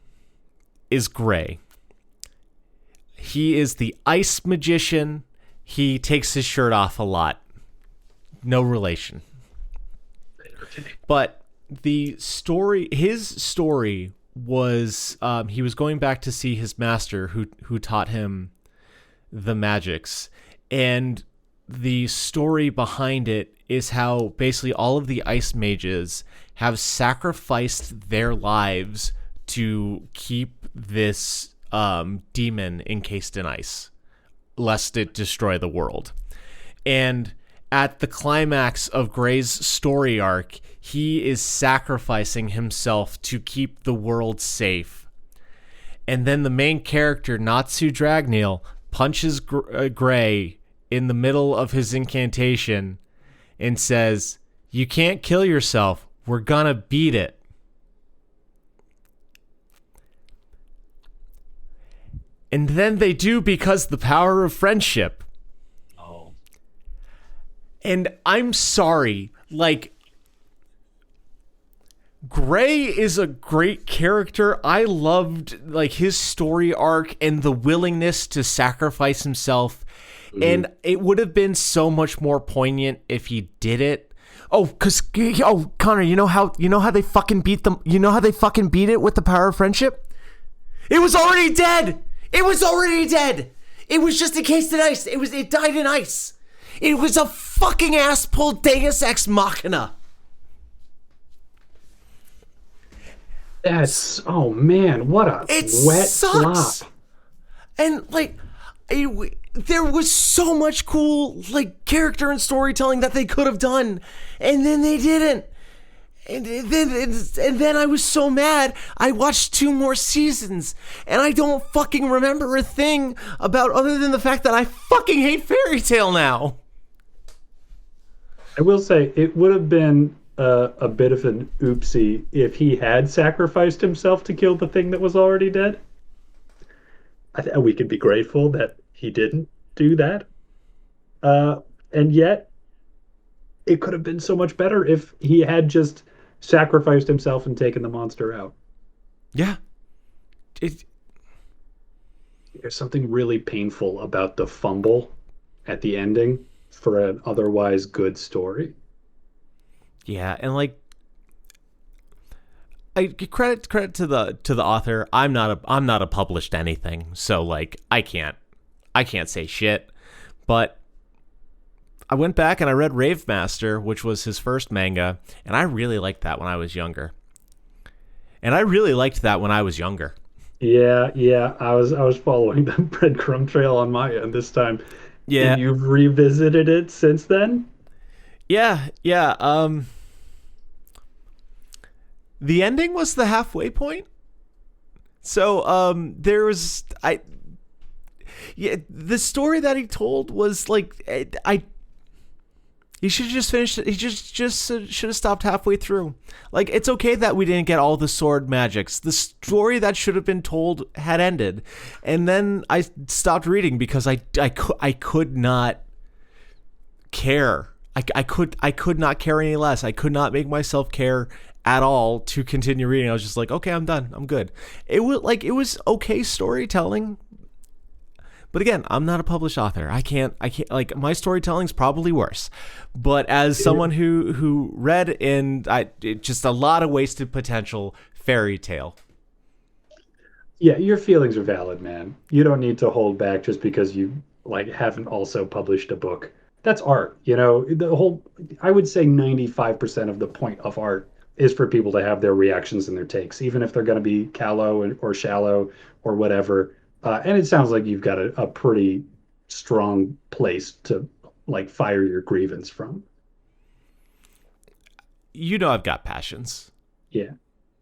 is Gray. He is the ice magician. He takes his shirt off a lot. No relation. Okay. But his story was he was going back to see his master who taught him the magics. And the story behind it is how basically all of the ice mages have sacrificed their lives to keep this demon encased in ice, lest it destroy the world. And at the climax of Gray's story arc, he is sacrificing himself to keep the world safe. And then the main character, Natsu Dragneel, punches Gray in the middle of his incantation and says, "You can't kill yourself. We're gonna beat it." And then they do because the power of friendship. Oh, And I'm sorry, like, Gray is a great character. I loved like his story arc and the willingness to sacrifice himself. And it would have been so much more poignant if he did it. Connor, you know how they fucking beat them. You know how they fucking beat it with the power of friendship. It was already dead. It was already dead. It was just encased in ice. It died in ice. It was a fucking ass pull Deus Ex Machina. that's oh man, what a It wet sucks. flop. And like, there was so much cool like character and storytelling that they could have done, and then they didn't. And then I was so mad. I watched 2 more seasons, and I don't fucking remember a thing about other than the fact that I fucking hate fairy tale now. I will say it would have been a bit of an oopsie if he had sacrificed himself to kill the thing that was already dead. We could be grateful that he didn't do that. And yet, it could have been so much better if he had just sacrificed himself and taken the monster out. Yeah, it. There's something really painful about the fumble at the ending for an otherwise good story. Yeah, and like, I give credit to the author. I'm not a published anything, so like I can't say shit. But I went back and I read Rave Master, which was his first manga, and I really liked that when I was younger. Yeah. I was following the breadcrumb trail on my end this time. Yeah, And you've revisited it since then? yeah. The ending was the halfway point. So there was the story that he told was like he should have just finished it. He just should have stopped halfway through. Like, it's okay that we didn't get all the sword magics. The story that should have been told had ended, and then I stopped reading because I could not care. I could not care any less. I could not make myself care at all to continue reading. I was just like, okay, I'm done. I'm good. It was okay storytelling, But again, I'm not a published author. I can't like my storytelling's probably worse. But as someone who read just a lot of wasted potential fairy tale. Yeah, your feelings are valid, man. You don't need to hold back just because you like haven't also published a book. That's art, you know. The whole I would say 95% of the point of art is for people to have their reactions and their takes, even if they're going to be callow or shallow or whatever. And it sounds like you've got a pretty strong place to like fire your grievance from. You know I've got passions. Yeah,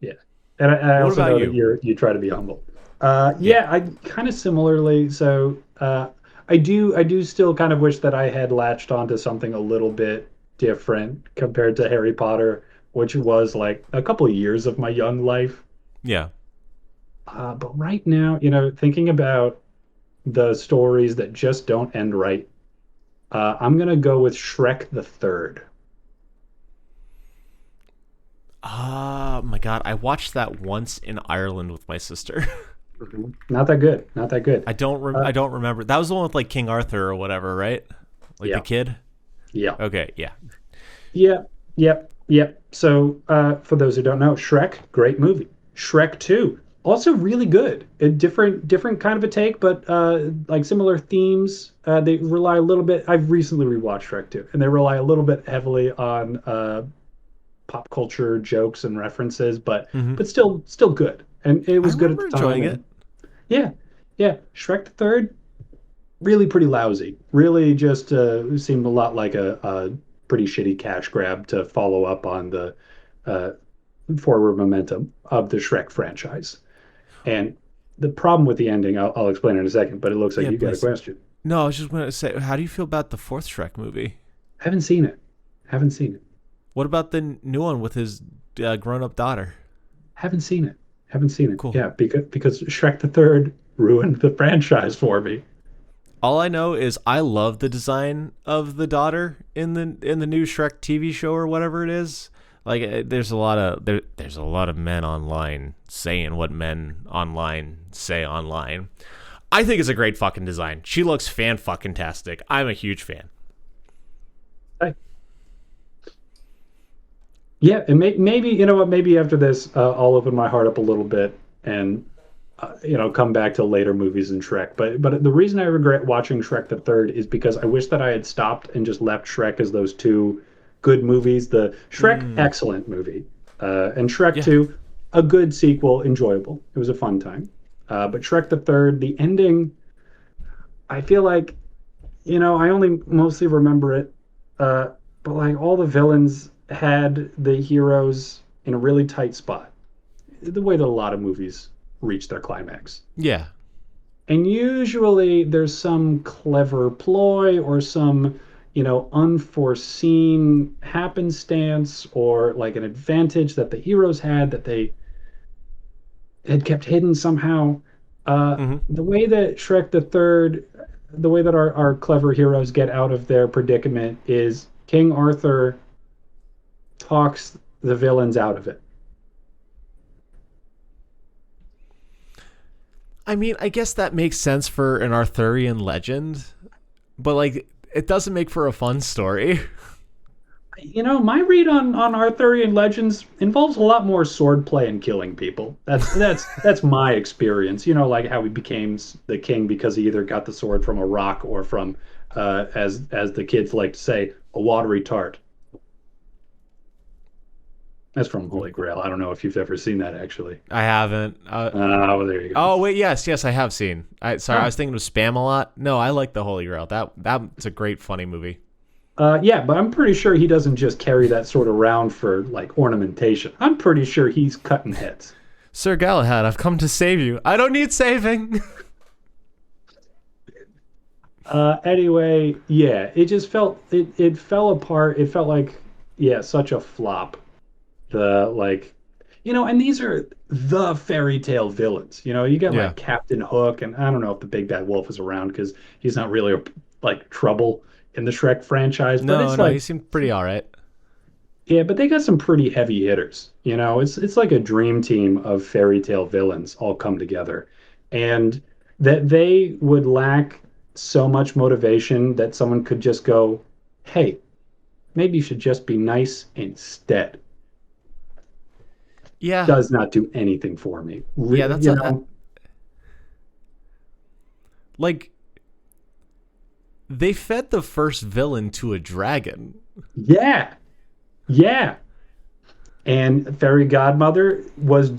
yeah. And I What also about know that you? you try to be humble. Yeah. Yeah, I kind of similarly. So I do still kind of wish that I had latched onto something a little bit different compared to Harry Potter, which was like a couple of years of my young life. Yeah. But right now, thinking about the stories that just don't end right, I'm gonna go with Shrek the Third. My god, I watched that once in Ireland with my sister. Mhm. Not that good. Not that good. I don't remember. That was the one with like King Arthur or whatever, right? Like the Yeah, kid. yeah. Okay, yeah. Yep, yep, yep. So, for those who don't know, Shrek, great movie. Shrek 2, also really good. A different kind of a take, but like similar themes. They rely a little bit. I've recently rewatched Shrek 2, and they rely a little bit heavily on pop culture jokes and references, but Hmm. still good. And it I was good at remember the time. enjoying And it. yeah, yeah. Shrek the Third, really pretty lousy. Really just seemed a lot like a pretty shitty cash grab to follow up on the uh, forward momentum of the Shrek franchise. And the problem with the ending, I'll explain in a second, but it looks like Yeah, you got a please. question. No, I was just going to say, how do you feel about the fourth Shrek movie? Haven't seen it. Haven't seen it. What about the new one with his grown-up daughter? Haven't seen it. Haven't seen it. Cool. Yeah, because Shrek the Third ruined the franchise for me. All I know is I love the design of the daughter in the new Shrek TV show or whatever it is. Like there's a lot of men online saying what men online say online. I think it's a great fucking design. She looks fan fucking tastic. I'm a huge fan. Hey. Yeah, and maybe you know what? Maybe after this, I'll open my heart up a little bit and come back to later movies in Shrek. But the reason I regret watching Shrek the Third is because I wish that I had stopped and just left Shrek as those two good movies. The Shrek, Mm, excellent movie, and Shrek yeah. 2, a good sequel, enjoyable. It was a fun time. But Shrek the Third, the ending, I feel like I only mostly remember it, but like all the villains had the heroes in a really tight spot, the way that a lot of movies reach their climax. Yeah. And usually there's some clever ploy or some, unforeseen happenstance or like an advantage that the heroes had that they had kept hidden somehow. Hmm. The way that Shrek the Third, the way that our clever heroes get out of their predicament is King Arthur talks the villains out of it. I mean, I guess that makes sense for an Arthurian legend, but like it doesn't make for a fun story. My read on Arthurian legends involves a lot more swordplay and killing people. That's my experience. Like how he became the king because he either got the sword from a rock or from, as the kids like to say, a watery tart. That's from Holy Grail. I don't know if you've ever seen that actually. I haven't. Well, there you go. Oh wait, yes, I have seen. Sorry, I Oh, was thinking of Spam a lot. No, I like the Holy Grail. That's a great funny movie. yeah, but I'm pretty sure he doesn't just carry that sword around for like ornamentation. I'm pretty sure he's cutting heads. Sir Galahad, I've come to save you. I don't need saving. Anyway, yeah, it just it fell apart. It felt like yeah, such a flop. The like and these are the fairy tale villains. You get Yeah. like Captain Hook, and I don't know if the big bad wolf is around because he's not really like trouble in the Shrek franchise, but No, it's no, he like seemed pretty all right. yeah, but they got some pretty heavy hitters. It's like a dream team of fairy tale villains all come together. And that they would lack so much motivation that someone could just go, "Hey, maybe you should just be nice instead." Yeah. Does not do anything for me. Yeah, that's You a know, like they fed the first villain to a dragon. yeah, yeah. And Fairy Godmother was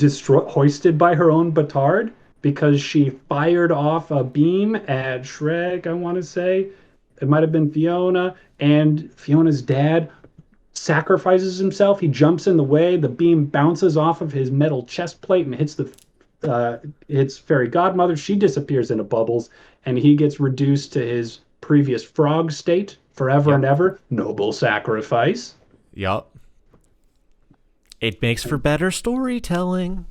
hoisted by her own petard because she fired off a beam at Shwreck, I want to say. It might have been Fiona, and Fiona's dad sacrifices himself. He jumps in the way. The beam bounces off of his metal chest plate and uh, hits Fairy Godmother. She disappears into bubbles, and he gets reduced to his previous frog state forever and Yep. ever. Noble sacrifice. Yup. It makes for better storytelling.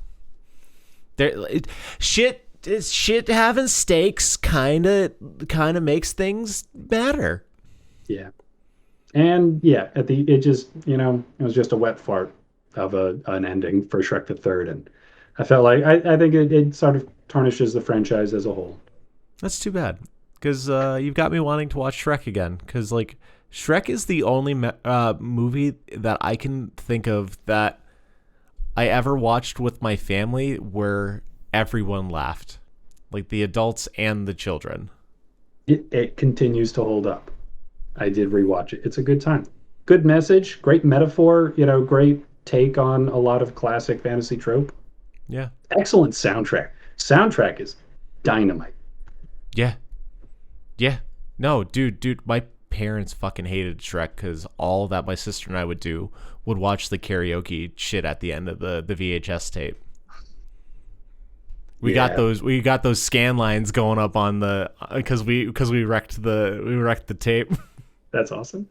Shit having stakes kind of makes things better. Yeah. And yeah, it just, it was just a wet fart of an ending for Shrek the Third, and I felt like I think it sort of tarnishes the franchise as a whole. That's too bad, because you've got me wanting to watch Shrek again. Because like Shrek is the only movie that I can think of that I ever watched with my family where everyone laughed, like the adults and the children. It continues to hold up. I did rewatch it. It's a good time. Good message, great metaphor, great take on a lot of classic fantasy trope. Yeah, Excellent soundtrack. Soundtrack is dynamite. yeah, yeah. No, dude, my parents fucking hated Shrek because all that my sister and I would do would watch the karaoke shit at the end of the VHS tape. Yeah, We got those scan lines going up on the because we wrecked the tape. that's awesome.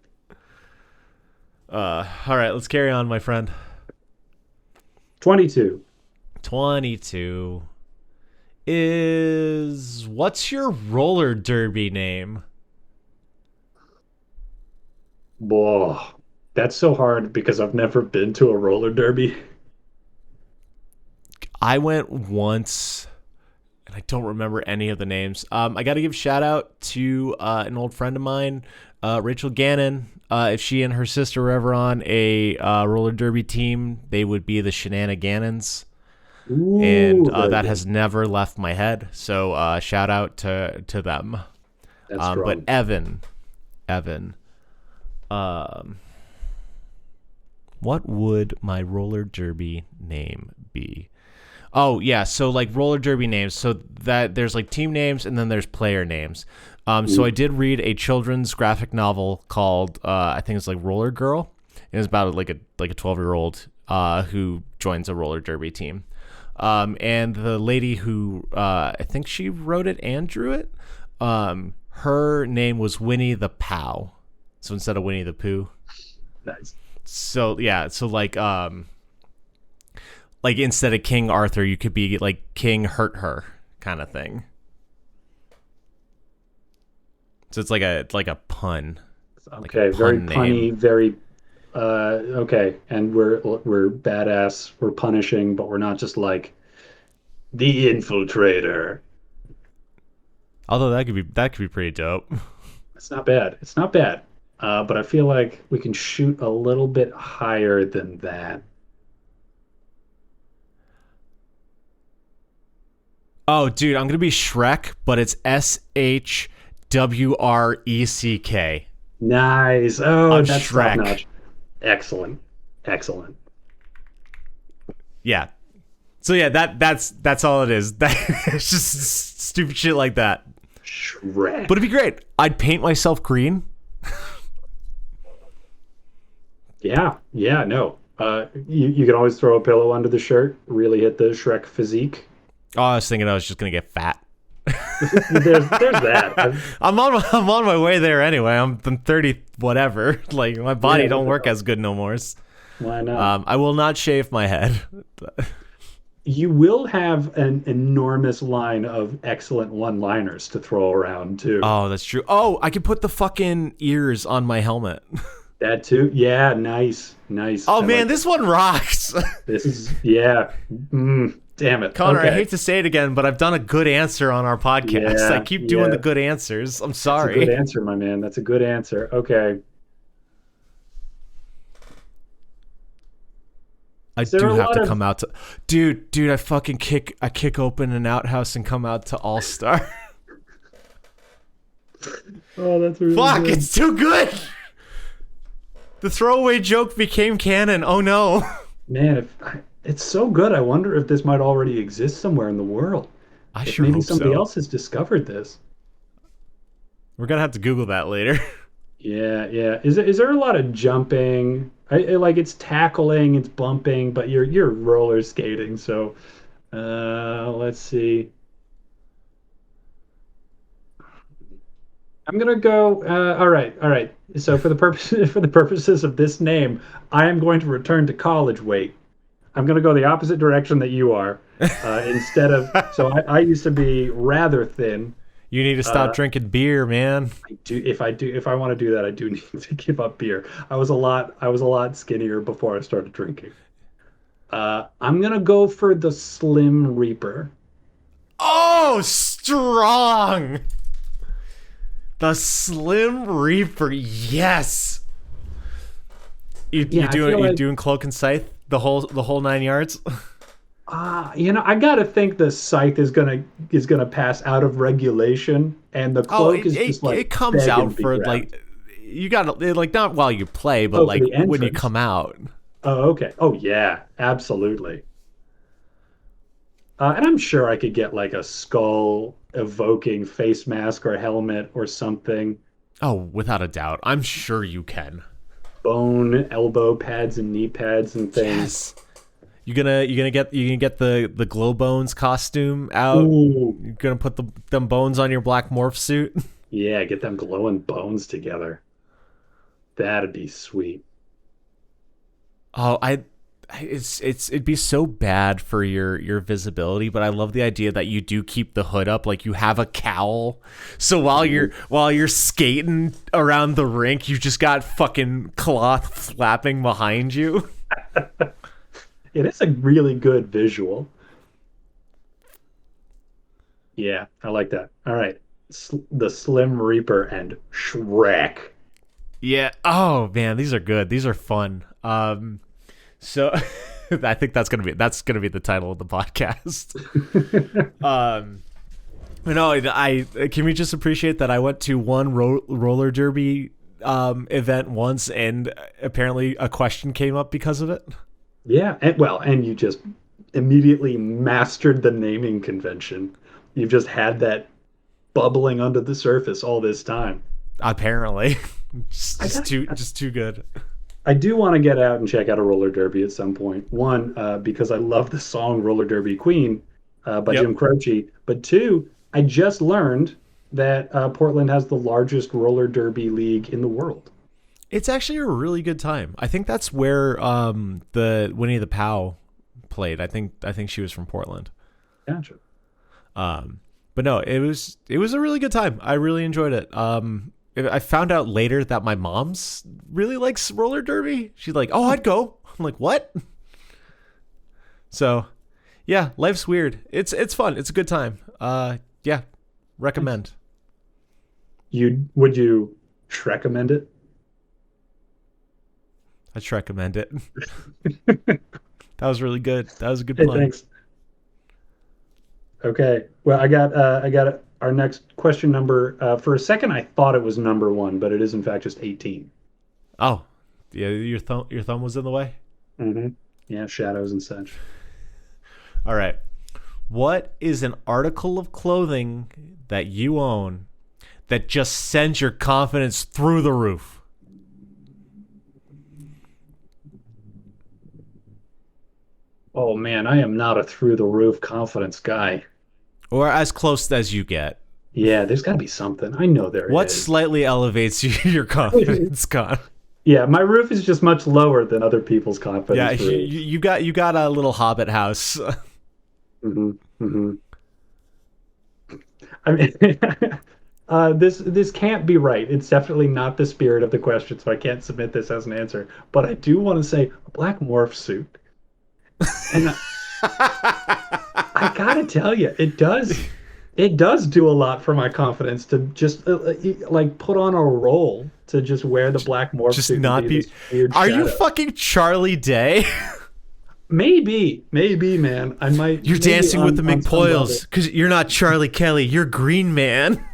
All right, let's carry on, my friend. 22. 22 is what's your roller derby name? Whoa, that's so hard because I've never been to a roller derby. I went once and I don't remember any of the names. I got to give shout out to an old friend of mine, Rachel Gannon. If she and her sister were ever on a roller derby team, they would be the Shenanigans. And Ooh, very that good. has never left my head. So shout out to them. That's But strong. Evan, um, what would my roller derby name be? Oh yeah, so like roller derby names. So that there's like team names and then there's player names. So I Ooh, did read a children's graphic novel called I think it's like Roller Girl. It was about like a 12-year-old who joins a roller derby team. And the lady who I think she wrote it and drew it. Her name was Winnie the Pow. So instead of Winnie the Pooh. nice. So yeah, so like instead of King Arthur, you could be like King Hurt Her kind of thing. So it's like a pun, like a Okay, very pun name. punny, very okay. And we're badass, we're punishing, but we're not just like the infiltrator. Although that could be pretty dope. It's not bad. It's not bad. But I feel like we can shoot a little bit higher than that. Oh, dude, I'm gonna be Shrek, but it's Shwreck. Nice. Oh, I'm that's top Shrek. notch. Excellent. Excellent. Yeah. So yeah, that's all it is. It's just stupid shit like that. Shred. But it'd be great. I'd paint myself green. Yeah. Yeah. No. You can always throw a pillow under the shirt. Really hit the Shrek physique. Oh, I was thinking I was just gonna get fat. There's that. I'm on my way there anyway. I'm 30 whatever. Like my body Yeah. What don't the work hell? as good no more. Why not? I will not shave my head. You will have an enormous line of excellent one-liners to throw around too. Oh, that's true. Oh, I could put the fucking ears on my helmet. That too. Yeah, nice, nice. Oh I man, like this one rocks. this. Is yeah. Damn it. Connor, I Okay. hate to say it again, but I've done a good answer on our podcast. I Yeah, keep doing the yeah. good answers. I'm That's a good sorry. answer, my man. That's a good answer. Okay. I Is there do a have lot to of come out to dude, I kick open an outhouse and come out to All Star. Oh, that's really Fuck, good. it's too good. The throwaway joke became canon. Oh no. Man, it's so good. I wonder if this might already exist somewhere in the world. I If sure maybe hope somebody so. else has discovered this. We're gonna have to Google that later. Yeah, yeah. Is there a lot of jumping? Like it's tackling, it's bumping, but you're roller skating. So, let's see. I'm gonna go. All right, all right. So for the purpose for the purposes of this name, I am going to return to college weight. I'm gonna go the opposite direction that you are. Instead of so I used to be rather thin. You need to stop Uh, drinking beer, man. if I want to do that, I do need to give up beer. I was a lot skinnier before I started drinking. I'm gonna go for the Slim Reaper. Oh, strong. The Slim Reaper, yes. Yeah, I feel You like doing cloak and scythe the whole 9 yards? I gotta think the scythe is gonna pass out of regulation, and the Oh, cloak is just like it comes begging out to be for grabbed. like you got to like not while you play, but Oh, for like the when you entrance. come out. Oh, okay. Oh, yeah, absolutely. And I'm sure I could get like a skull evoking face mask or helmet or something. Oh, without a doubt, I'm sure you can. Bone elbow pads and knee pads and things. Yes. You gonna get the glow bones costume out. Ooh, You're gonna put them bones on your black morph suit. yeah, get them glowing bones together. That'd be sweet. Oh, it'd be so bad for your visibility, but I love the idea that you do keep the hood up, like you have a cowl. So while you're skating around the rink, you just got fucking cloth flapping behind you. It is a really good visual. Yeah, I like that. All right. The Slim Reaper and Shwreck. Yeah. Oh man, these are good. These are fun. So I think that's gonna be the title of the podcast. Um, but no, I can we just appreciate that I went to one roller derby event once, and apparently a question came up because of it. Yeah, and you just immediately mastered the naming convention. You've just had that bubbling under the surface all this time. Apparently, I got just too good. I do want to get out and check out a roller derby at some point. One, because I love the song "Roller Derby Queen" by Yep. Jim Croce. But two, I just learned that Portland has the largest roller derby league in the world. It's actually a really good time. I think that's where the Winnie the Pooh played. I think she was from Portland. Gotcha. But no, it was a really good time. I really enjoyed it. I found out later that my mom's really likes roller derby. She's like, "Oh, I'd go." I'm like, "What?" So, yeah, life's weird. It's fun. It's a good time. Yeah, recommend. Would you recommend it? I just recommend it. That was really good. That was a good Hey, pun. thanks. Okay. Well, I got our next question number. For a second, I thought it was number one, but it is in fact just 18. Oh, yeah, your thumb was in the way. Mm-hmm. Yeah, shadows and such. All right. What is an article of clothing that you own that just sends your confidence through the roof? Oh man, I am not a through the roof confidence guy. Or as close as you get. Yeah, there's got to be something. I know there What is. slightly elevates your confidence, Con? Yeah, my roof is just much lower than other people's Yeah, confidence roofs. you got a little hobbit house. Hmm. Hmm. I mean, This can't be right. It's definitely not the spirit of the question, so I can't submit this as an answer. But I do want to say a black morph suit, and I gotta tell you, it does do a lot for my confidence to just like put on a role to just wear the black morph Just suit and not be be. this weird Are you shadow. fucking Charlie Day? Maybe, man. I might. You're Maybe dancing with the on some level. McPoyles because you're not Charlie Kelly. You're Green Man.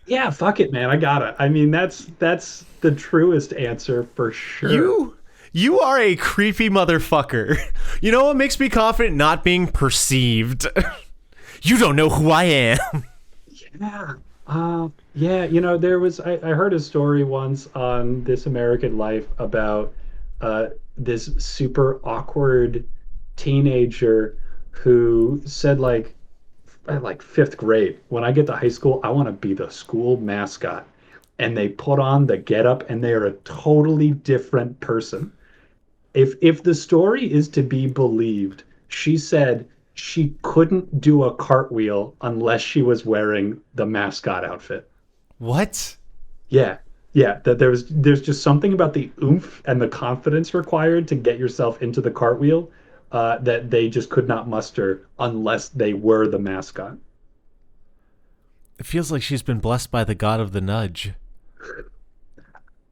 Yeah, fuck it, man. I got it. I mean, that's the truest answer for sure. You are a creepy motherfucker. You know what makes me confident? Not being perceived. You don't know who I am. Yeah. Yeah, I heard a story once on This American Life about this super awkward teenager who said like at like fifth grade, when I get to high school, I want to be the school mascot. And they put on the getup and they are a totally different person. If the story is to be believed, she said she couldn't do a cartwheel unless she was wearing the mascot outfit. What? Yeah. Yeah, that there's just something about the oomph and the confidence required to get yourself into the cartwheel that they just could not muster unless they were the mascot. It feels like she's been blessed by the god of the nudge.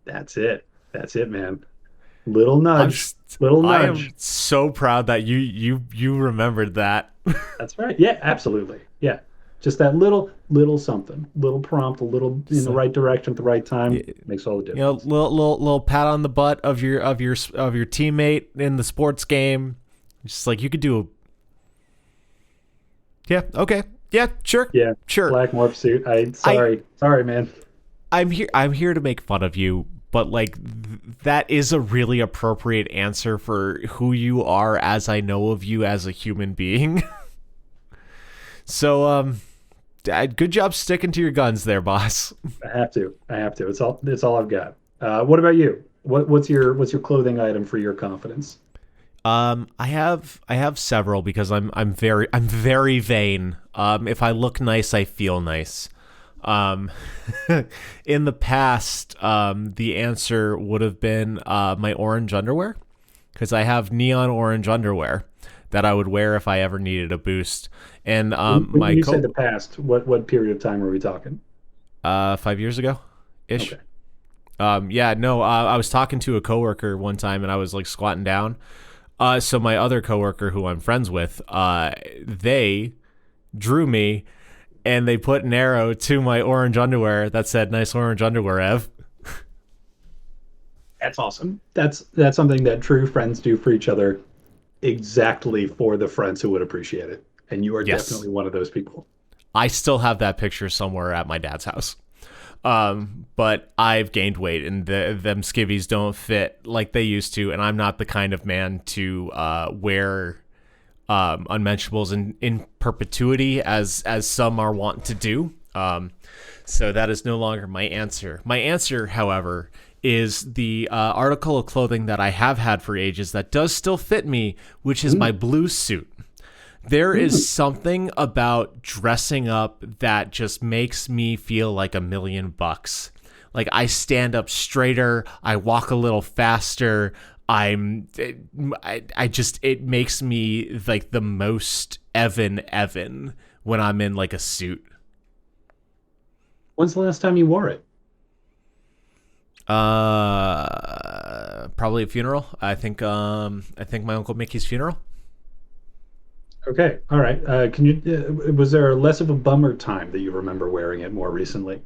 That's it. That's it, man. Little I'm nudge. Little I nudge. am so proud that you remembered that. That's right. Yeah, absolutely. Yeah. Just that little something, little prompt, a little in the So, right direction at the right time makes all the difference. little pat on the butt of your teammate in the sports game. Just like you could do a. Yeah. Okay. Yeah. Sure. Yeah. Sure. Black morph suit. Sorry, man. I'm here to make fun of you, but like that is a really appropriate answer for who you are as I know of you as a human being. So good job sticking to your guns there, boss. I have to. It's all I've got. What about you? What's your clothing item for your confidence? I have several because I'm very vain. If I look nice, I feel nice. Um, in the past, the answer would have been my orange underwear because I have neon orange underwear that I would wear if I ever needed a boost. And When you say the past, what period of time are we talking? 5 years ago, ish. Okay. Yeah, no, I was talking to a coworker one time and I was like squatting down. So my other coworker who I'm friends with, they drew me and they put an arrow to my orange underwear that said "nice orange underwear, Ev." That's awesome. That's something that true friends do for each other, exactly for the friends who would appreciate it. And you are Yes. definitely one of those people. I still have that picture somewhere at my dad's house. But I've gained weight and them skivvies don't fit like they used to, and I'm not the kind of man to wear unmentionables in perpetuity as some are wont to do. So that is no longer my answer. My answer, however, is the article of clothing that I have had for ages that does still fit me, which is my blue suit. There is something about dressing up that just makes me feel like $1,000,000. Like I stand up straighter, I walk a little faster. It makes me like the most Evan when I'm in like a suit. When's the last time you wore it? Probably a funeral. I think my Uncle Mickey's funeral. Okay, all right. Was there less of a bummer time that you remember wearing it more recently?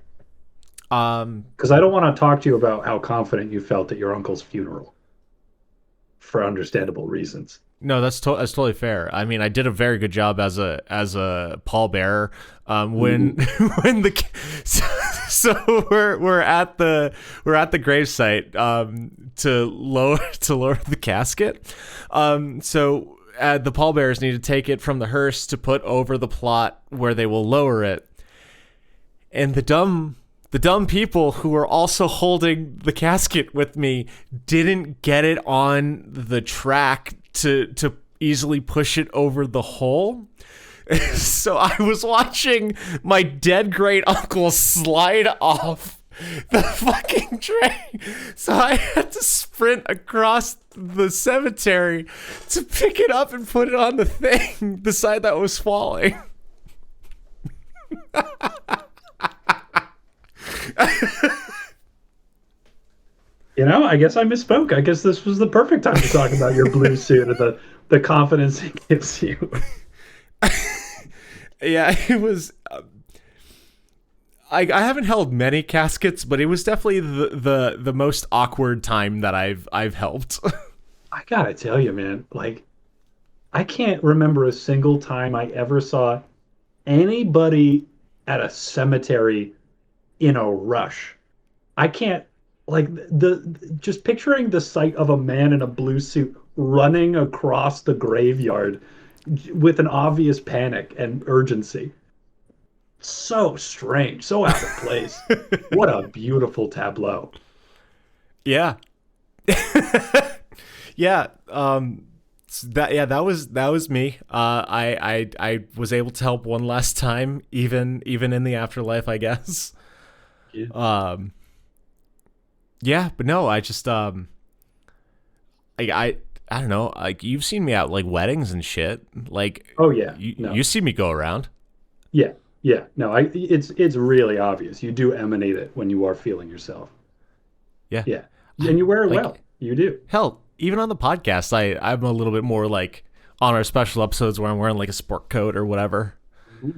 Um, Because I don't want to talk to you about how confident you felt at your uncle's funeral for understandable reasons. No, that's totally fair. I mean, I did a very good job as a pallbearer. When when the so we're at the gravesite to lower the casket. So the pallbearers need to take it from the hearse to put over the plot where they will lower it, and the dumb people who were also holding the casket with me didn't get it on the track to easily push it over the hole. So I was watching my dead great uncle slide off the fucking tray. So I had to sprint across the cemetery to pick it up and put it on the thing, the side that was falling. I guess I misspoke. I guess this was the perfect time to talk about your blue suit and the confidence it gives you. Yeah, it was. I haven't held many caskets, but it was definitely the most awkward time that I've helped. I gotta tell you, man, like, I can't remember a single time I ever saw anybody at a cemetery in a rush. I can't, like, just picturing the sight of a man in a blue suit running across the graveyard with an obvious panic and urgency. So strange, so out of place. What a beautiful tableau. Yeah. Yeah. That was me. I was able to help one last time, even in the afterlife, I guess. Yeah. Yeah, but no, I just I don't know, like, you've seen me at like weddings and shit. Like, Oh yeah. No. you see me go around. Yeah. Yeah. No, it's really obvious. You do emanate it when you are feeling yourself. Yeah. Yeah. And you wear it Like, well. You do. hell, even on the podcast, I'm a little bit more like on our special episodes where I'm wearing like a sport coat or whatever.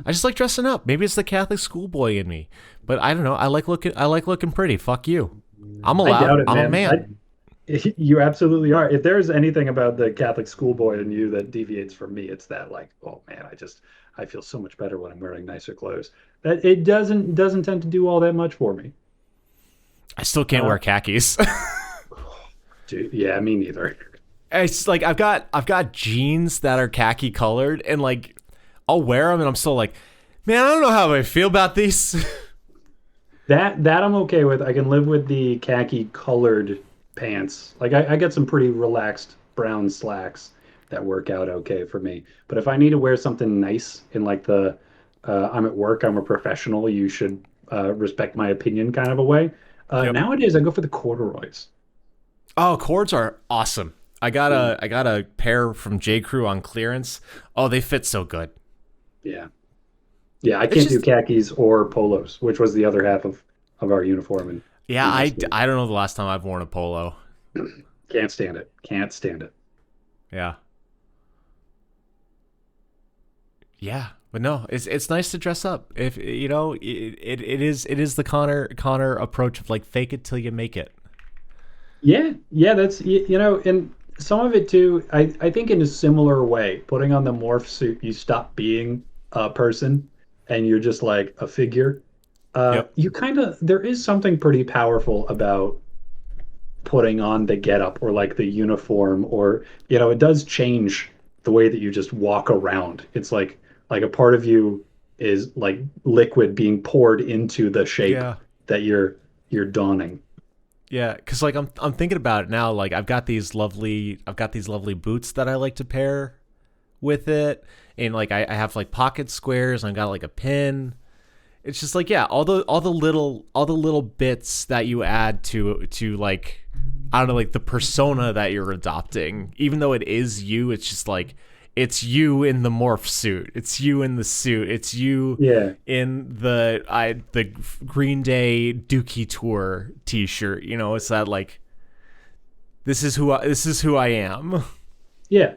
I just like dressing up. Maybe it's the Catholic schoolboy in me, but I don't know. I like looking pretty. Fuck you. I'm I allowed. doubt it, I'm a man. man. You absolutely are. If there's anything about the Catholic schoolboy in you that deviates from me, it's that, like, oh man, I feel so much better when I'm wearing nicer clothes. That it doesn't tend to do all that much for me. I still can't wear khakis. Dude, yeah, me neither. It's like I've got jeans that are khaki colored, and like I'll wear them, and I'm still like, man, I don't know how I feel about these. That I'm okay with. I can live with the khaki colored pants. Like I get some pretty relaxed brown slacks that work out okay for me. But if I need to wear something nice in like the I'm at work, I'm a professional, you should respect my opinion kind of a way. Yep. Nowadays I go for the corduroys. Oh, cords are awesome. I got a pair from J. Crew on clearance. Oh, they fit so good. Yeah. Yeah, I can't do khakis or polos, which was the other half of our uniform. And yeah, I don't know the last time I've worn a polo. can't stand it. Can't stand it. Yeah. Yeah, but no, it's nice to dress up. If you know, it is the Connor approach of like fake it till you make it. Yeah, that's and some of it too. I think in a similar way, putting on the morph suit, you stop being a person and you're just like a figure. Yep. You there is something pretty powerful about putting on the getup or like the uniform, or it does change the way that you just walk around. It's like a part of you is like liquid being poured into the shape that you're donning. Yeah, because like I'm thinking about it now. Like I've got these lovely boots that I like to pair with it, and like I have like pocket squares, and I've got like a pin. It's just like, yeah, all the little bits that you add to like, I don't know, like the persona that you're adopting. Even though it is you, it's just like it's you in the morph suit. It's you in the suit. It's you in the Green Day Dookie Tour T-shirt. It's that like this is who I am. Yeah,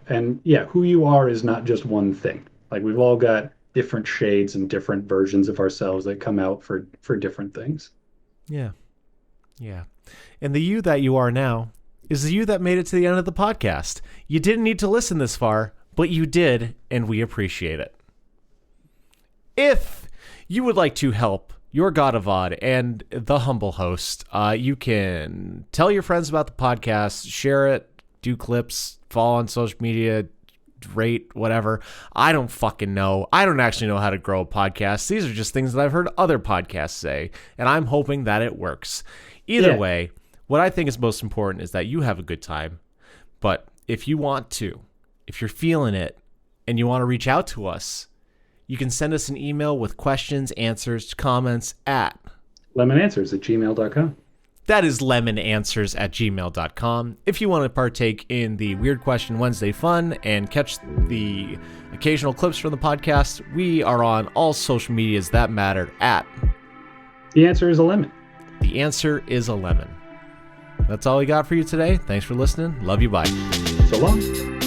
and who you are is not just one thing. Like we've all got different shades and different versions of ourselves that come out for different things. Yeah. And the you that you are now is the you that made it to the end of the podcast. You didn't need to listen this far, but you did, and we appreciate it. If you would like to help your God of Odd and the humble host, you can tell your friends about the podcast, share it, do clips, follow on social media, rate, whatever. I don't fucking know. I don't actually know how to grow a podcast. These are just things that I've heard other podcasts say, and I'm hoping that it works. Either way, what I think is most important is that you have a good time. But if you want to if you're feeling it and you want to reach out to us, you can send us an email with questions, answers, comments at lemonanswers@gmail.com. That is lemonanswers@gmail.com. If you want to partake in the Weird Question Wednesday fun and catch the occasional clips from the podcast, we are on all social medias that matter at The answer is a lemon. The answer is a lemon. That's all we got for you today. Thanks for listening. Love you. Bye. So long.